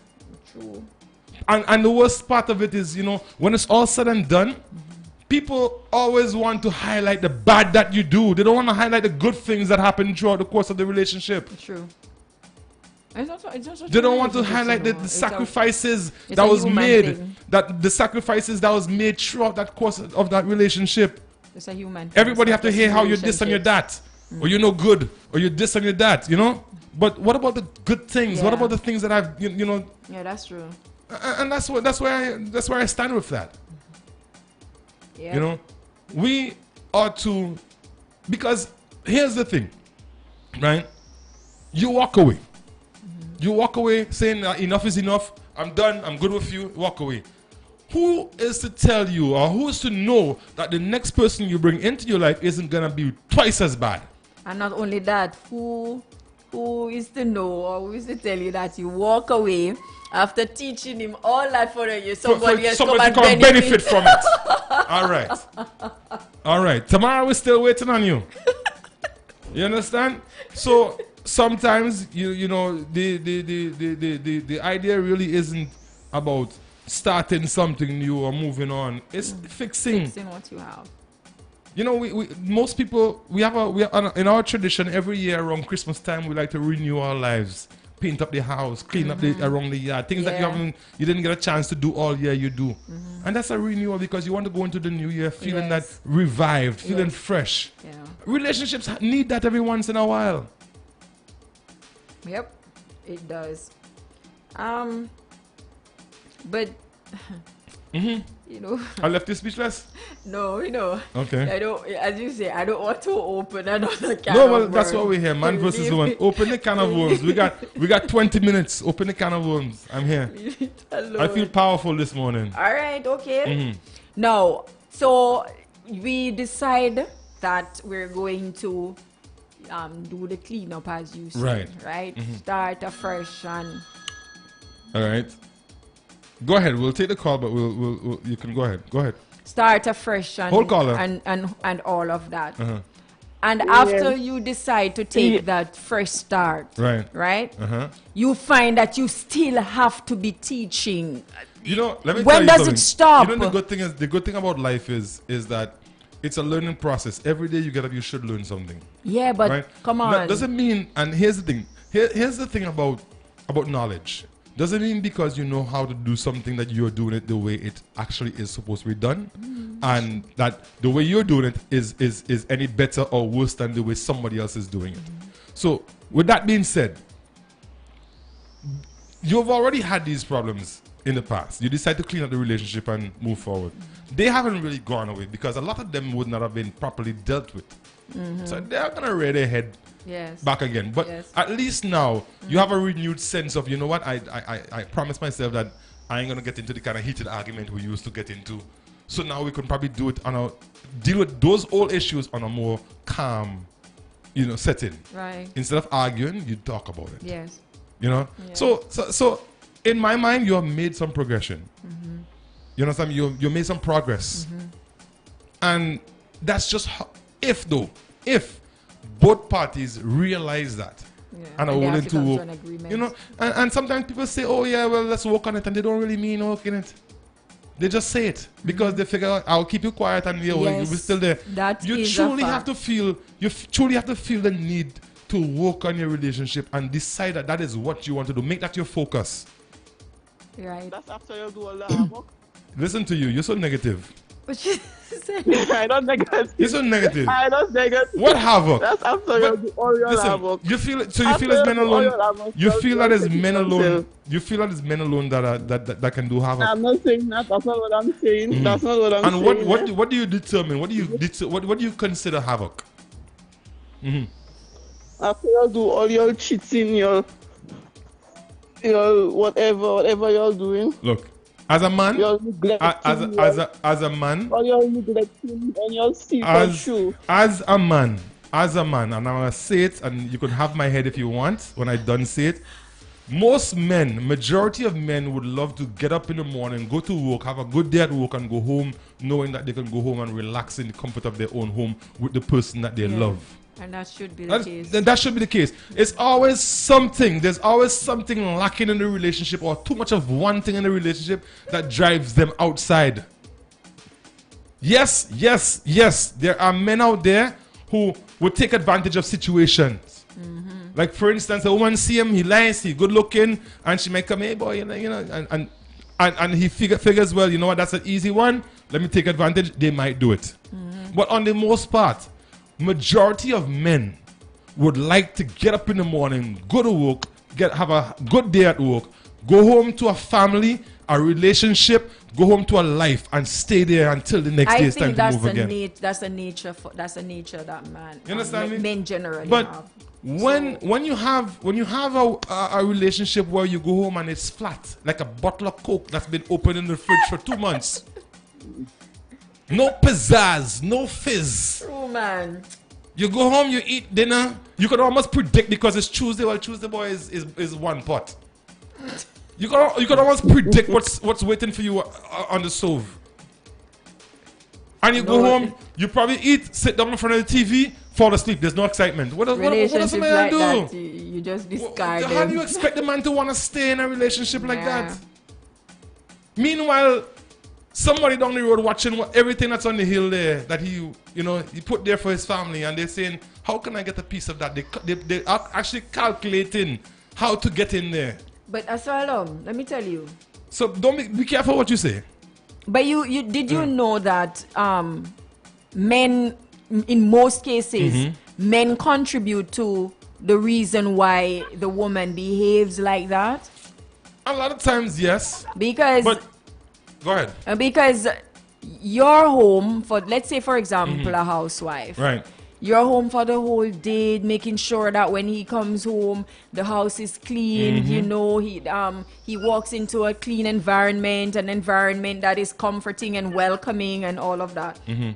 True. And the worst part of it is, when it's all said and done, people always want to highlight the bad that you do. They don't want to highlight the good things that happen throughout the course of the relationship. True. They don't want to highlight the sacrifices that was made. The sacrifices that was made throughout that course of that relationship. It's a human thing. Everybody have to hear how you're this and you're that. Or you're no good. Or you're this and you're that, But what about the good things? Yeah. What about the things that I've, Yeah, that's true. And that's where I stand with that. Yeah. We ought to, because here's the thing, right? You walk away. You walk away saying enough is enough. I'm done. I'm good with you. Walk away. Who is to tell you, or who is to know that the next person you bring into your life isn't gonna be twice as bad? And not only that, who is to know, or who is to tell you that you walk away after teaching him all that for a year, somebody else come and benefit from it. All right. Tomorrow we're still waiting on you. You understand? So sometimes the idea really isn't about starting something new or moving on. It's fixing what you have. We most people we have in our tradition every year around Christmas time we like to renew our lives, paint up the house, clean up around the yard, things that you didn't get a chance to do all year you do, and that's a renewal because you want to go into the new year feeling that revived, feeling fresh. Yeah. Relationships need that every once in a while. Yep, it does. But I left you speechless? No, Okay. I don't, as you say, I don't want to open another can No, of well, worms. that's what we're here, man versus woman. Open the can of worms. We got 20 minutes. Open the can of worms. I'm here. Leave it alone. I feel powerful this morning. All right, okay. Now, so we decide that we're going to do the cleanup as you said, right? Start afresh and... All right. Go ahead. We'll take the call, but we'll you can go ahead. Go ahead. Start afresh and Hold caller. and all of that. Uh-huh. And after you decide to take that fresh start, right? Uh-huh. You find that you still have to be teaching. You know, let me when tell you does something. it stop? You know, the good thing about life is that it's a learning process. Every day you get up, you should learn something. Yeah, but right? come on. That doesn't mean, and here's the thing. Here's the thing about knowledge. Doesn't mean because you know how to do something that you're doing it the way it actually is supposed to be done, and that the way you're doing it is any better or worse than the way somebody else is doing it. So, with that being said, you've already had these problems in the past. You decide to clean up the relationship and move forward. They haven't really gone away because a lot of them would not have been properly dealt with. So they're gonna rear their head back again. But at least now you have a renewed sense of, you know what, I promised myself that I ain't gonna get into the kind of heated argument we used to get into. So now we can probably deal with those old issues on a more calm, setting. Right. Instead of arguing, you talk about it. Yes. You know? Yeah. So in my mind, you have made some progression. You know what I'm saying? You made some progress. And that's just how, if both parties realize that and are willing to work, and sometimes people say, oh yeah, well, let's work on it, and they don't really mean working it. They just say it because they figure out, I'll keep you quiet and we're still there. You truly have to feel the need to work on your relationship and decide that is what you want to do. Make that your focus. Right. That's after you do all the hard work. Listen to you. You're so negative. But you I don't negative. You're so negative. I don't negative. What havoc? That's after you do all your hard work. You feel it. So you feel it's men alone. You feel that it's men alone. You feel that it's men alone that can do havoc. I'm not saying that. That's not what I'm saying. That's not what I'm saying. And what do you determine? What do you consider havoc? After you do all your cheating, your whatever you're doing. Look, as a man, as a man, or you're neglecting and you're still as a man, and I'm gonna say it, and you can have my head if you want when I done say it. Most men, majority of men would love to get up in the morning, go to work, have a good day at work, and go home knowing that they can go home and relax in the comfort of their own home with the person that they love. And that should be the case. That should be the case. It's always something. There's always something lacking in the relationship, or too much of one thing in the relationship that drives them outside. Yes. There are men out there who would take advantage of situations. Like, for instance, a woman see him, he nice, he good looking, and she might come, hey boy, and he figures, well, you know what, that's an easy one. Let me take advantage. They might do it. But on the most part, majority of men would like to get up in the morning, go to work, have a good day at work, go home to a family, a relationship, go home to a life, and stay there until the next day it's time to move again. That's a nature that man. You understand me? Men generally but have. When you have a relationship where you go home and it's flat, like a bottle of Coke that's been open in the fridge for 2 months. No pizzazz, no fizz. True, man. You go home, you eat dinner. You can almost predict because it's Tuesday. Well, Tuesday boy is one pot. You can almost predict what's waiting for you on the stove. And you go home, you probably eat, sit down in front of the TV, fall asleep. There's no excitement. What does a man do? That, you just discard How do you expect the man to want to stay in a relationship like that? Meanwhile, somebody down the road watching everything that's on the hill there that he put there for his family, and they're saying, how can I get a piece of that? They are actually calculating how to get in there. But Asylum, let me tell you. So don't be careful what you say. But did you know that men, in most cases, men contribute to the reason why the woman behaves like that? A lot of times, yes. But go ahead. Because you're home for, let's say, for example, a housewife. Right. You're home for the whole day, making sure that when he comes home, the house is clean. He walks into a clean environment, an environment that is comforting and welcoming and all of that. And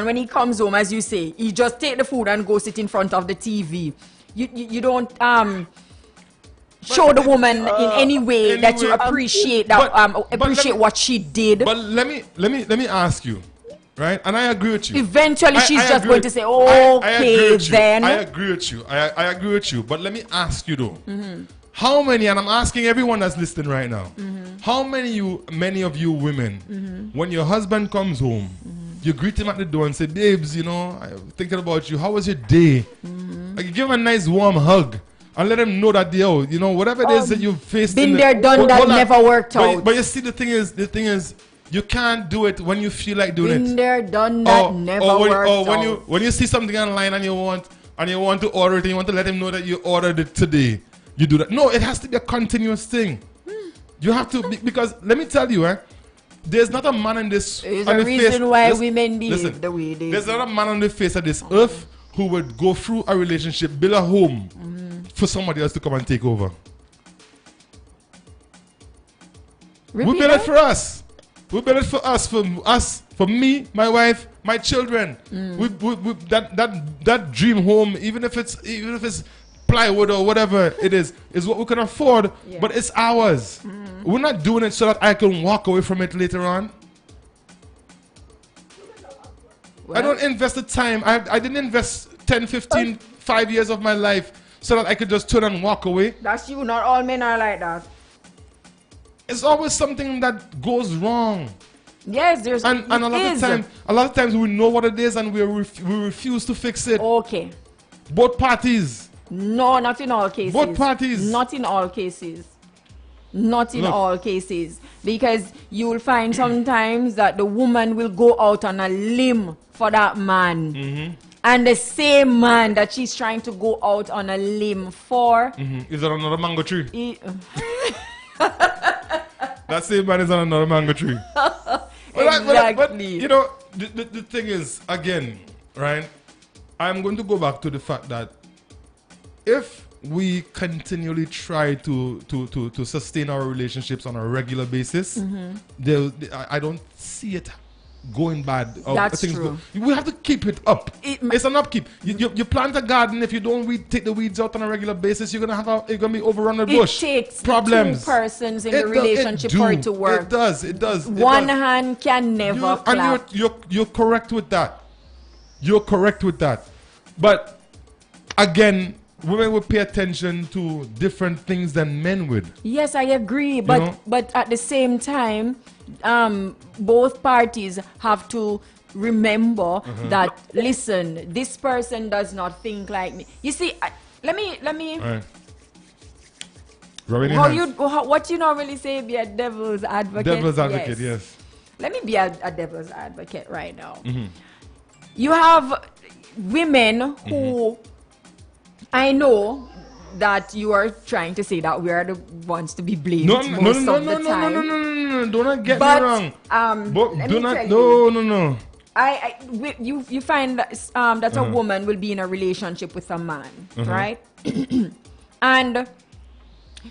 when he comes home, as you say, he just take the food and go sit in front of the TV. You don't show the woman in any way that you appreciate what she did. But let me ask you, right? And I agree with you. Eventually, she's just going to say, "Okay, then." I agree with you. I agree with you. But let me ask you though. How many, and I'm asking everyone that's listening right now, how many of you women, when your husband comes home, you greet him at the door and say, "Babes, I'm thinking about you. How was your day?" Like, give him a nice warm hug and let him know that whatever it is that you've faced. Been there, done that, never worked out. But you see, the thing is, you can't do it when you feel like doing it. Been there, done that, never worked out. Or when you see something online and you want to order it and you want to let him know that you ordered it today. You do that. No, it has to be a continuous thing. You have to because let me tell you, there's not a man in this. There's a reason why women behave the way they do. There's not a man on the face of this earth who would go through a relationship, build a home, for somebody else to come and take over. We build it for us. We build it for us, for me, my wife, my children. We that dream home, even if it's plywood or whatever it is what we can afford, but it's ours. We're not doing it so that I can walk away from it later on. Well, I don't invest the time. I didn't invest 10, 15, 5 years of my life so that I could just turn and walk away. That's you. Not all men are like that. It's always something that goes wrong. Yes, there's and a lot of times we know what it is and we refuse to fix it. Okay. Both parties. No, not in all cases. Both parties. Not in all cases. Not in all cases. Because you will find sometimes that the woman will go out on a limb for that man. And the same man that she's trying to go out on a limb for is on another mango tree. That same man is on another mango tree. Exactly. But the thing is, again, right? I'm going to go back to the fact that if we continually try to sustain our relationships on a regular basis, I don't see it going bad. That's true. We have to keep it up. It's an upkeep. You plant a garden. If you don't take the weeds out on a regular basis, you're gonna be overrun with bush. It takes problems. Two persons in the relationship for it to work. It does. One hand can never clap. And you're correct with that. You're correct with that. But again, women will pay attention to different things than men would. Yes, I agree. But at the same time, both parties have to remember that, listen, this person does not think like me. You see, let me. Right. What you normally say, be a devil's advocate. Devil's advocate, yes. Let me be a devil's advocate right now. You have women who, I know that you are trying to say that we are the ones to be blamed most of the time. No, do not get me wrong. You find that a woman will be in a relationship with a man, right? And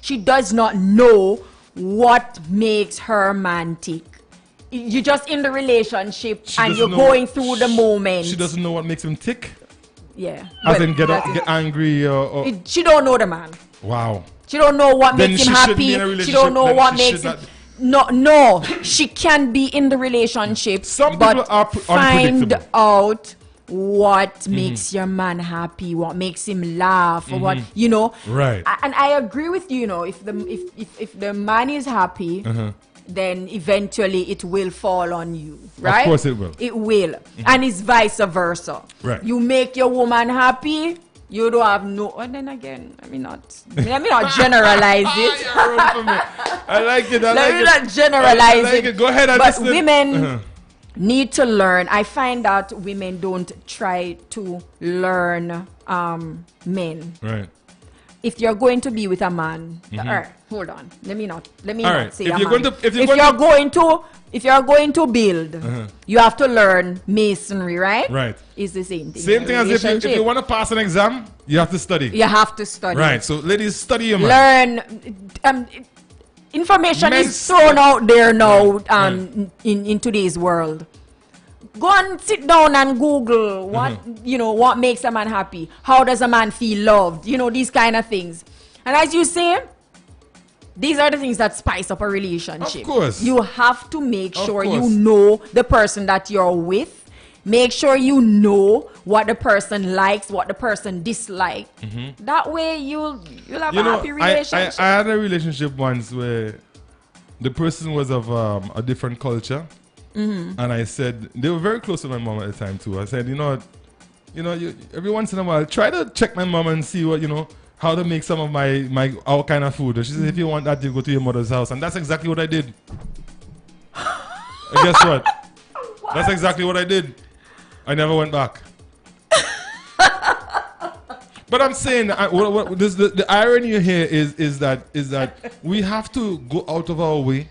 she does not know what makes her man tick. You're just in the relationship and you're going through the moment. She doesn't know what makes him tick? Yeah. As in get angry or... She don't know the man. Wow. She don't know what makes him happy. She don't know what makes him... No, she can be in the relationship, but find out what makes your man happy, what makes him laugh, or what, Right. And I agree with you, if the man is happy, then eventually it will fall on you, right? Of course it will. It will. And it's vice versa. Right. You make your woman happy, you don't have no... And then again, let me not generalize it. I like it. Let me not generalize it. Go ahead. But women need to learn. I find that women don't try to learn men. Right. If you're going to be with a man, hold on. Let me not say if a you're man. If you're going to build, you have to learn masonry, right? Right. It's the same thing. Same thing as if you want to pass an exam, you have to study. You have to study. Right. So ladies, study your man. Learn. Information is thrown out there now in today's world. Go and sit down and Google what makes a man happy. How does a man feel loved? These kind of things. And as you say, These are the things that spice up a relationship. Of course. You have to make Of sure course. you know the person that you're with. Make sure you know what the person likes, what the person dislikes. That way you'll have a happy relationship. I had a relationship once where the person was of a different culture. And I said, they were very close to my mom at the time too. I said, you every once in a while, try to check my mom and see what, how to make some of our kind of food. And she said, if you want that, you go to your mother's house. And that's exactly what I did. And guess what? That's exactly what I did. I never went back. But I'm saying, the irony here is that we have to go out of our way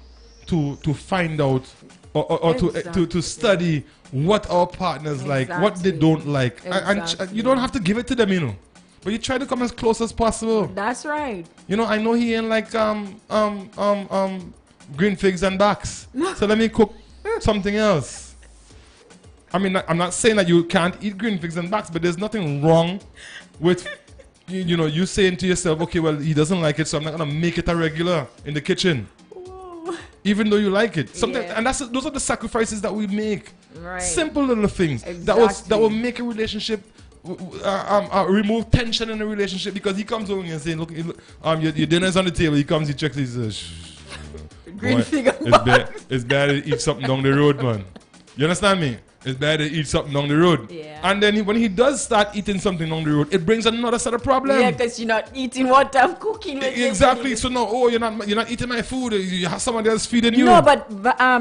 to find out or to study what our partners like, what they don't like. And you don't have to give it to them, but you try to come as close as possible. That's right. I know he ain't like green figs and backs. So let me cook something else. I mean, I'm not saying that you can't eat green figs and backs, but there's nothing wrong with you saying to yourself, okay, well, he doesn't like it, so I'm not gonna make it a regular in the kitchen. Whoa. Even though you like it. And those are the sacrifices that we make. Right. Simple little things Exactly. that will make a relationship remove tension in a relationship, because he comes over and saying, look, your dinner's on the table. He comes, he checks his green fig and backs. It's bad to eat something down the road, man. You understand me? It's better to eat something down the road. Yeah. And then when he does start eating something down the road, it brings another set of problems. Yeah, because you're not eating what I'm cooking. Exactly. So now, you're not eating my food. You have somebody else feeding you. No, but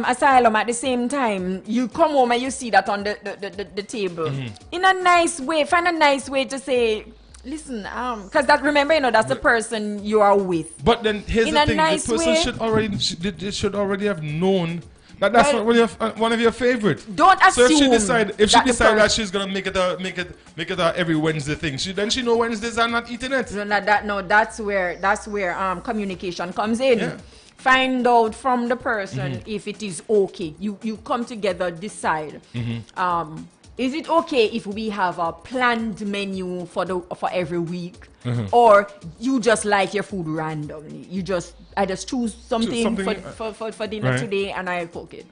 Asylum, at the same time, you come home and you see that on the table. In a nice way, find a nice way to say, listen, because remember, that's the person you are with. But then here's in the a thing: nice the person should already have known that's one of your favorites. Don't assume. So if she decides that she's gonna make it a every Wednesday thing, then she know Wednesdays I'm not eating it. That's where communication comes in. Yeah. Find out from the person if it is okay. You come together, decide. Is it okay if we have a planned menu for every week, or you just like your food randomly? I just choose something for dinner today and I cook it.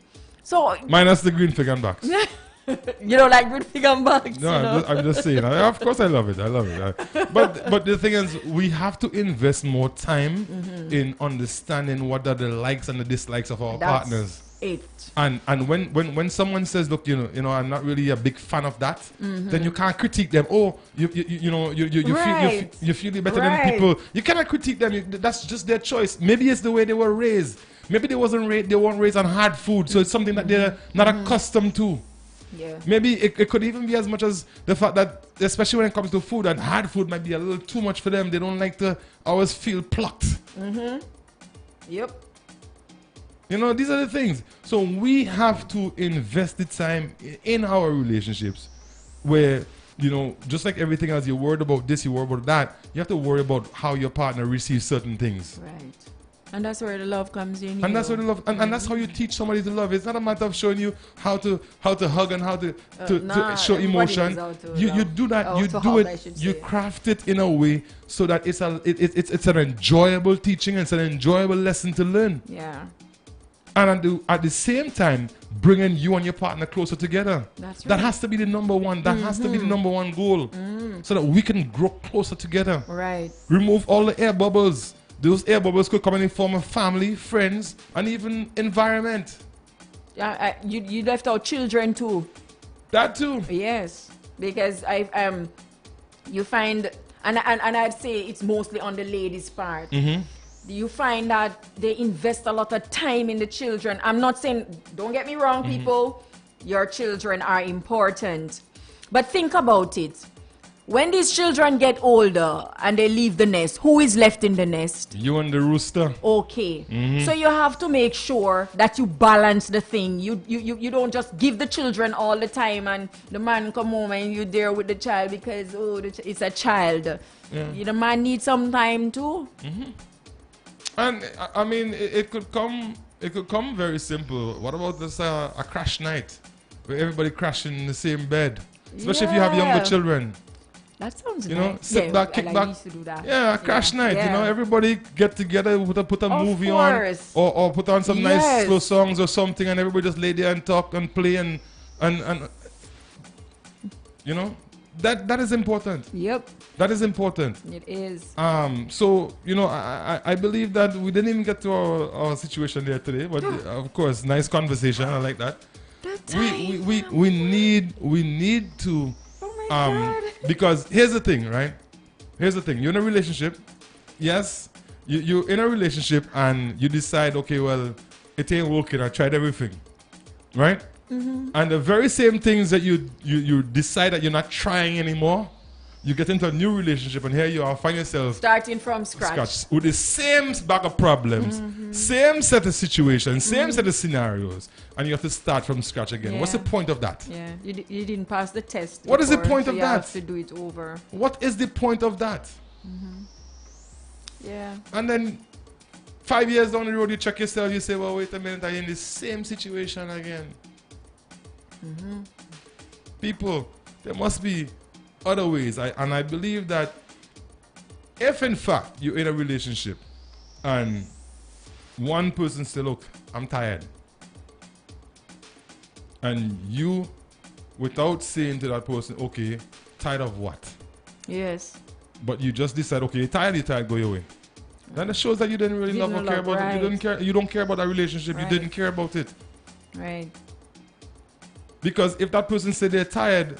So minus the green fig and backs. You don't like green fig and backs? No, I'm just saying. Of course, I love it. But the thing is, we have to invest more time in understanding what are the likes and the dislikes of our partners. And when someone says, look, I'm not really a big fan of that, then you can't critique them. Oh, you feel better than people. You cannot critique them. That's just their choice. Maybe it's the way they were raised. Maybe they weren't raised on hard food, so it's something that they're not accustomed to. Yeah. Maybe it could even be as much as the fact that, especially when it comes to food, and hard food might be a little too much for them. They don't like to always feel plucked. Yep. These are the things. So we have to invest the time in our relationships where, just like everything else, you're worried about this, you're worried about that. You have to worry about how your partner receives certain things. Right. And that's where the love comes in. And that's where the love, and that's how you teach somebody to love. It's not a matter of showing you how to hug and how to show emotion. You do that. You do it. You craft it in a way so that it's an enjoyable teaching. It's an enjoyable lesson to learn. Yeah. And at the same time, bringing you and your partner closer together. That's right. That has to be the number one. That has to be the number one goal, so that we can grow closer together. Right. Remove all the air bubbles. Those air bubbles could come in the form of family, friends, and even environment. Yeah, you left out children too. That too. Yes, because you find, and I'd say it's mostly on the ladies' part. You find that they invest a lot of time in the children. I'm not saying, don't get me wrong, people, your children are important. But think about it. When these children get older and they leave the nest, who is left in the nest? You and the rooster. Okay. So you have to make sure that you balance the thing. You don't just give the children all the time and the man come home and you're there with the child because, it's a child. Yeah. The man needs some time too. And I mean, it could come very simple. What about this a crash night where everybody crashing in the same bed, especially if you have younger children? That sounds you know, nice. sit back, kick back. Used to do that. Yeah, a crash night. You know, everybody get together, put a movie on, or put on some nice slow songs or something, and everybody just lay there and talk and play and you know, that is important. Yep. That is important. It is. So, you know, I believe that we didn't even get to our situation there today, but of course, nice conversation. I like that. We need to, because here's the thing, right? Here's the thing. You're in a relationship. Yes, you're in a relationship and you decide, okay, well, it ain't working. I tried everything, right? Mm-hmm. And the very same things that you decide that you're not trying anymore, you get into a new relationship and here you are, find yourself starting from scratch with the same bag of problems, same set of situations, same set of scenarios, and you have to start from scratch again. What's the point of that? Yeah, you didn't pass the test. What is the point of you that? Have to do it over. What is the point of that? Yeah. And then 5 years down the road, you check yourself, you say, well, wait a minute, I'm in the same situation again. People, there must be other ways. And I believe that if in fact you're in a relationship and one person says, look, I'm tired, and you, without saying to that person, okay, tired of what? Yes. But you just decide, okay, you're tired, go your way. Then it shows that you didn't really love or care about it. You don't care about that relationship. You didn't care about it. Right. Because if that person said they're tired,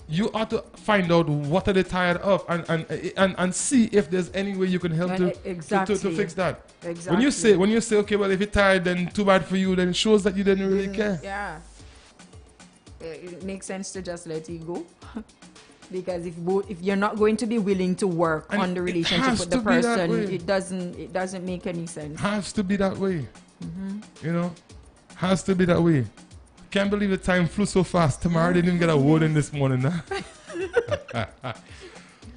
you ought to find out what are they tired of and see if there's any way you can help to fix that. Exactly. When you say, okay, well, if you're tired, then too bad for you, then it shows that you didn't really care. Yeah. It makes sense to just let it go. Because if you're not going to be willing to work on the relationship with the person, it doesn't make any sense. Has to be that way. You know, has to be that way. Can't believe the time flew so fast. Tamara didn't even get a word in this morning. Huh?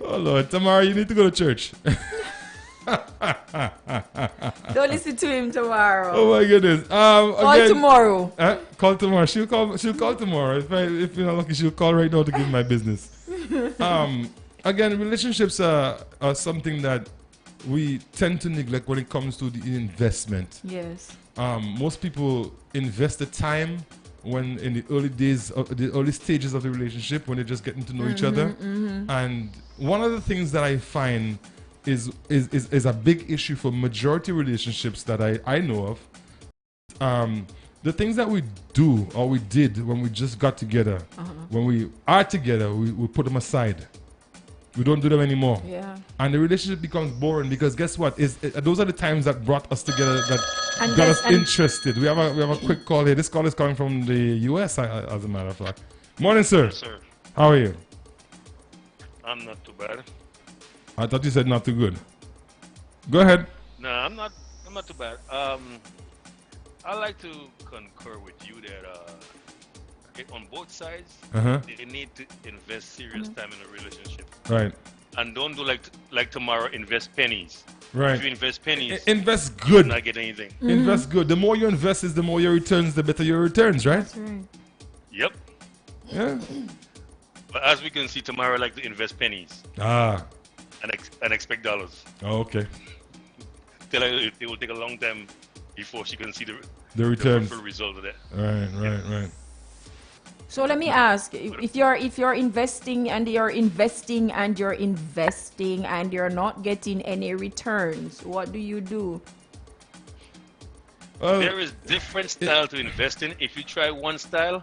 Oh Lord, Tamara, you need to go to church. Don't listen to him tomorrow. Oh my goodness. Call tomorrow. Call tomorrow. She'll call tomorrow. If you're not lucky, she'll call right now to give my business. Again, relationships are something that we tend to neglect when it comes to the investment. Yes. Most people invest the time when in the early stages of the relationship, when they're just getting to know each other. And one of the things that I find is a big issue for majority relationships that I know of. The things that we do or we did when we just got together, when we are together, we put them aside. We don't do them anymore. Yeah. And the relationship becomes boring because guess what? Those are the times that brought us together, that got us interested. We have a quick call here. This call is coming from the US, as a matter of fact. Morning, sir. Yes, sir. How are you? I'm not too bad. I thought you said not too good. Go ahead. No, I'm not too bad. I like to concur with you that on both sides, they need to invest serious time in a relationship. Right. And don't do like tomorrow, invest pennies. Right. If you invest pennies, invest good. You'll not get anything. Invest good. The more you invest is the more your returns, the better your returns, right? That's right. Yep. Yeah. But as we can see, tomorrow, I like to invest pennies. And expect dollars. Oh, okay. Tell her it will take a long time before she can see the returns. The result of that. Right. So let me ask: if you're investing and you're investing and you're investing and you're not getting any returns, what do you do? There is different style to invest in. If you try one style,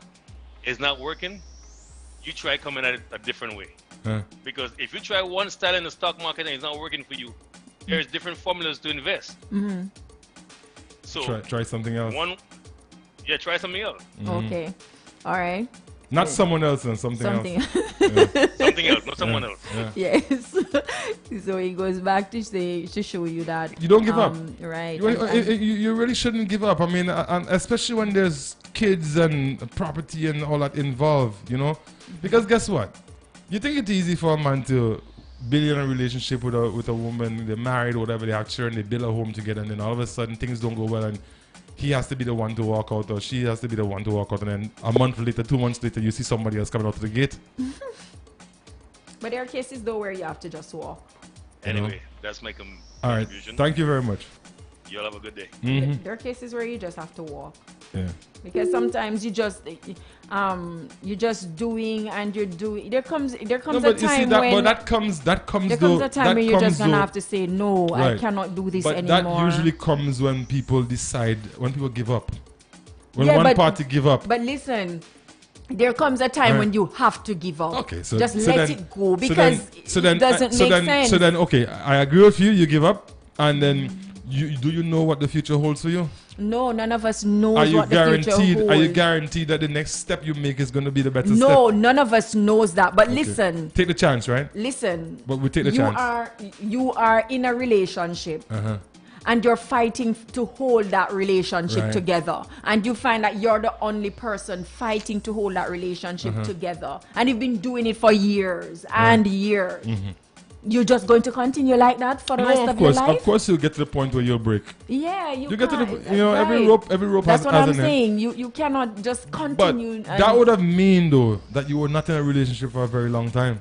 it's not working. You try coming at it a different way. Because if you try one style in the stock market and it's not working for you, there's different formulas to invest. So try something else. Try something else. Okay. All right. Not someone else and something else. Something else, not someone else. Yes. So it goes back to show you that you don't give up. Right. You really shouldn't give up. I mean, and especially when there's kids and property and all that involved, you know, because guess what? You think it's easy for a man to be in a relationship with a woman, they're married, whatever, they have children, they build a home together, and then all of a sudden things don't go well and he has to be the one to walk out or she has to be the one to walk out, and then a month later, 2 months later, you see somebody else coming out of the gate. But there are cases though where you have to just walk. Anyway, that's my all right. contribution. Thank you very much. You'll have a good day. Mm-hmm. There are cases where you just have to walk. Yeah. Because sometimes you're just doing and you're doing. There comes a time when that comes there comes a time when you're just gonna have to say no. Right. I cannot do this but anymore. That usually comes when people give up. When one party give up. But listen, there comes a time when you have to give up. Okay, so just let it go because it doesn't make sense. So then, okay, I agree with you. You give up, and then do you know what the future holds for you? No, none of us knows what the future holds. Are you guaranteed that the next step you make is going to be the better step? No, none of us knows that. But listen. Take the chance, right? Listen. But we take the chance. You are in a relationship. Uh-huh. And you're fighting to hold that relationship together. And you find that you're the only person fighting to hold that relationship together. And you've been doing it for years and years. Mm-hmm. You're just going to continue like that for the rest of your life? Of course, you'll get to the point where you'll break. Yeah, you get to the, right. every rope That's has what I'm an saying. You cannot just continue. But that would have mean though that you were not in a relationship for a very long time.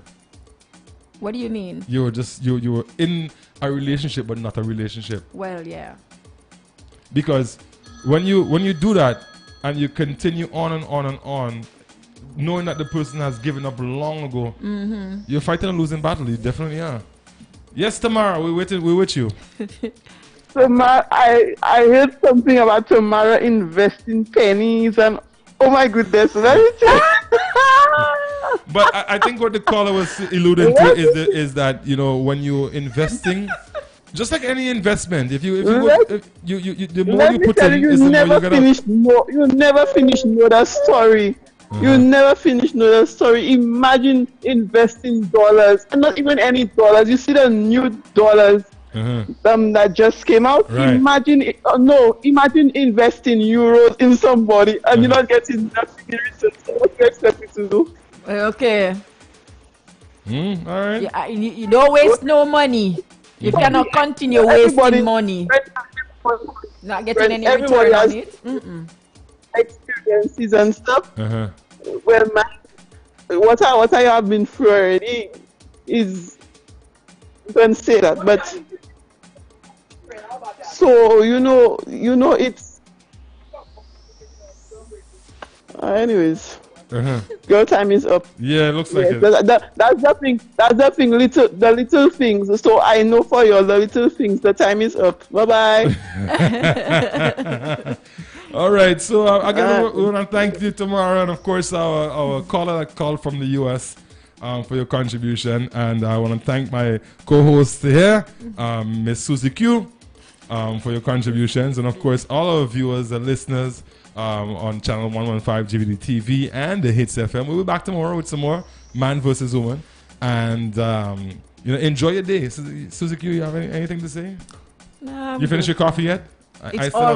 What do you mean? You were just you were in a relationship but not a relationship. Well, yeah. Because when you do that and you continue on and on and on, knowing that the person has given up long ago, you're fighting a losing battle. You definitely are. Yes, Tamara, we're with you. Tamara, I heard something about Tamara investing pennies and oh my goodness, But I think what the caller was alluding to is that when you're investing, just like any investment, the more you put in, is the more you get out. You never finish know that story. You never finish know that story. Imagine investing dollars, and not even any dollars. You see the new dollars that just came out. Right. Imagine investing euros in somebody, and you're not getting nothing in return. So what do you expect me to do? Okay. All right. You don't waste no money. You cannot continue wasting money. Not getting any return on it. Experiences and stuff. Well, what I have been through already is, you can say that, but so it's anyways. Your time is up. Yeah, it looks like it. That's the thing. That's the thing. The little things. So I know for you, the little things. The time is up. Bye bye. All right. So we want to thank you, Tamara, and of course our caller that called from the U.S. For your contribution, and I want to thank my co-host here, Miss Susie Q, for your contributions, and of course all our viewers and listeners. On channel 115 GVD TV and the Hitz FM. We'll be back tomorrow with some more Man vs. Woman. And, enjoy your day. Suzuki, you have anything to say? No, you finished your coffee yet? It's all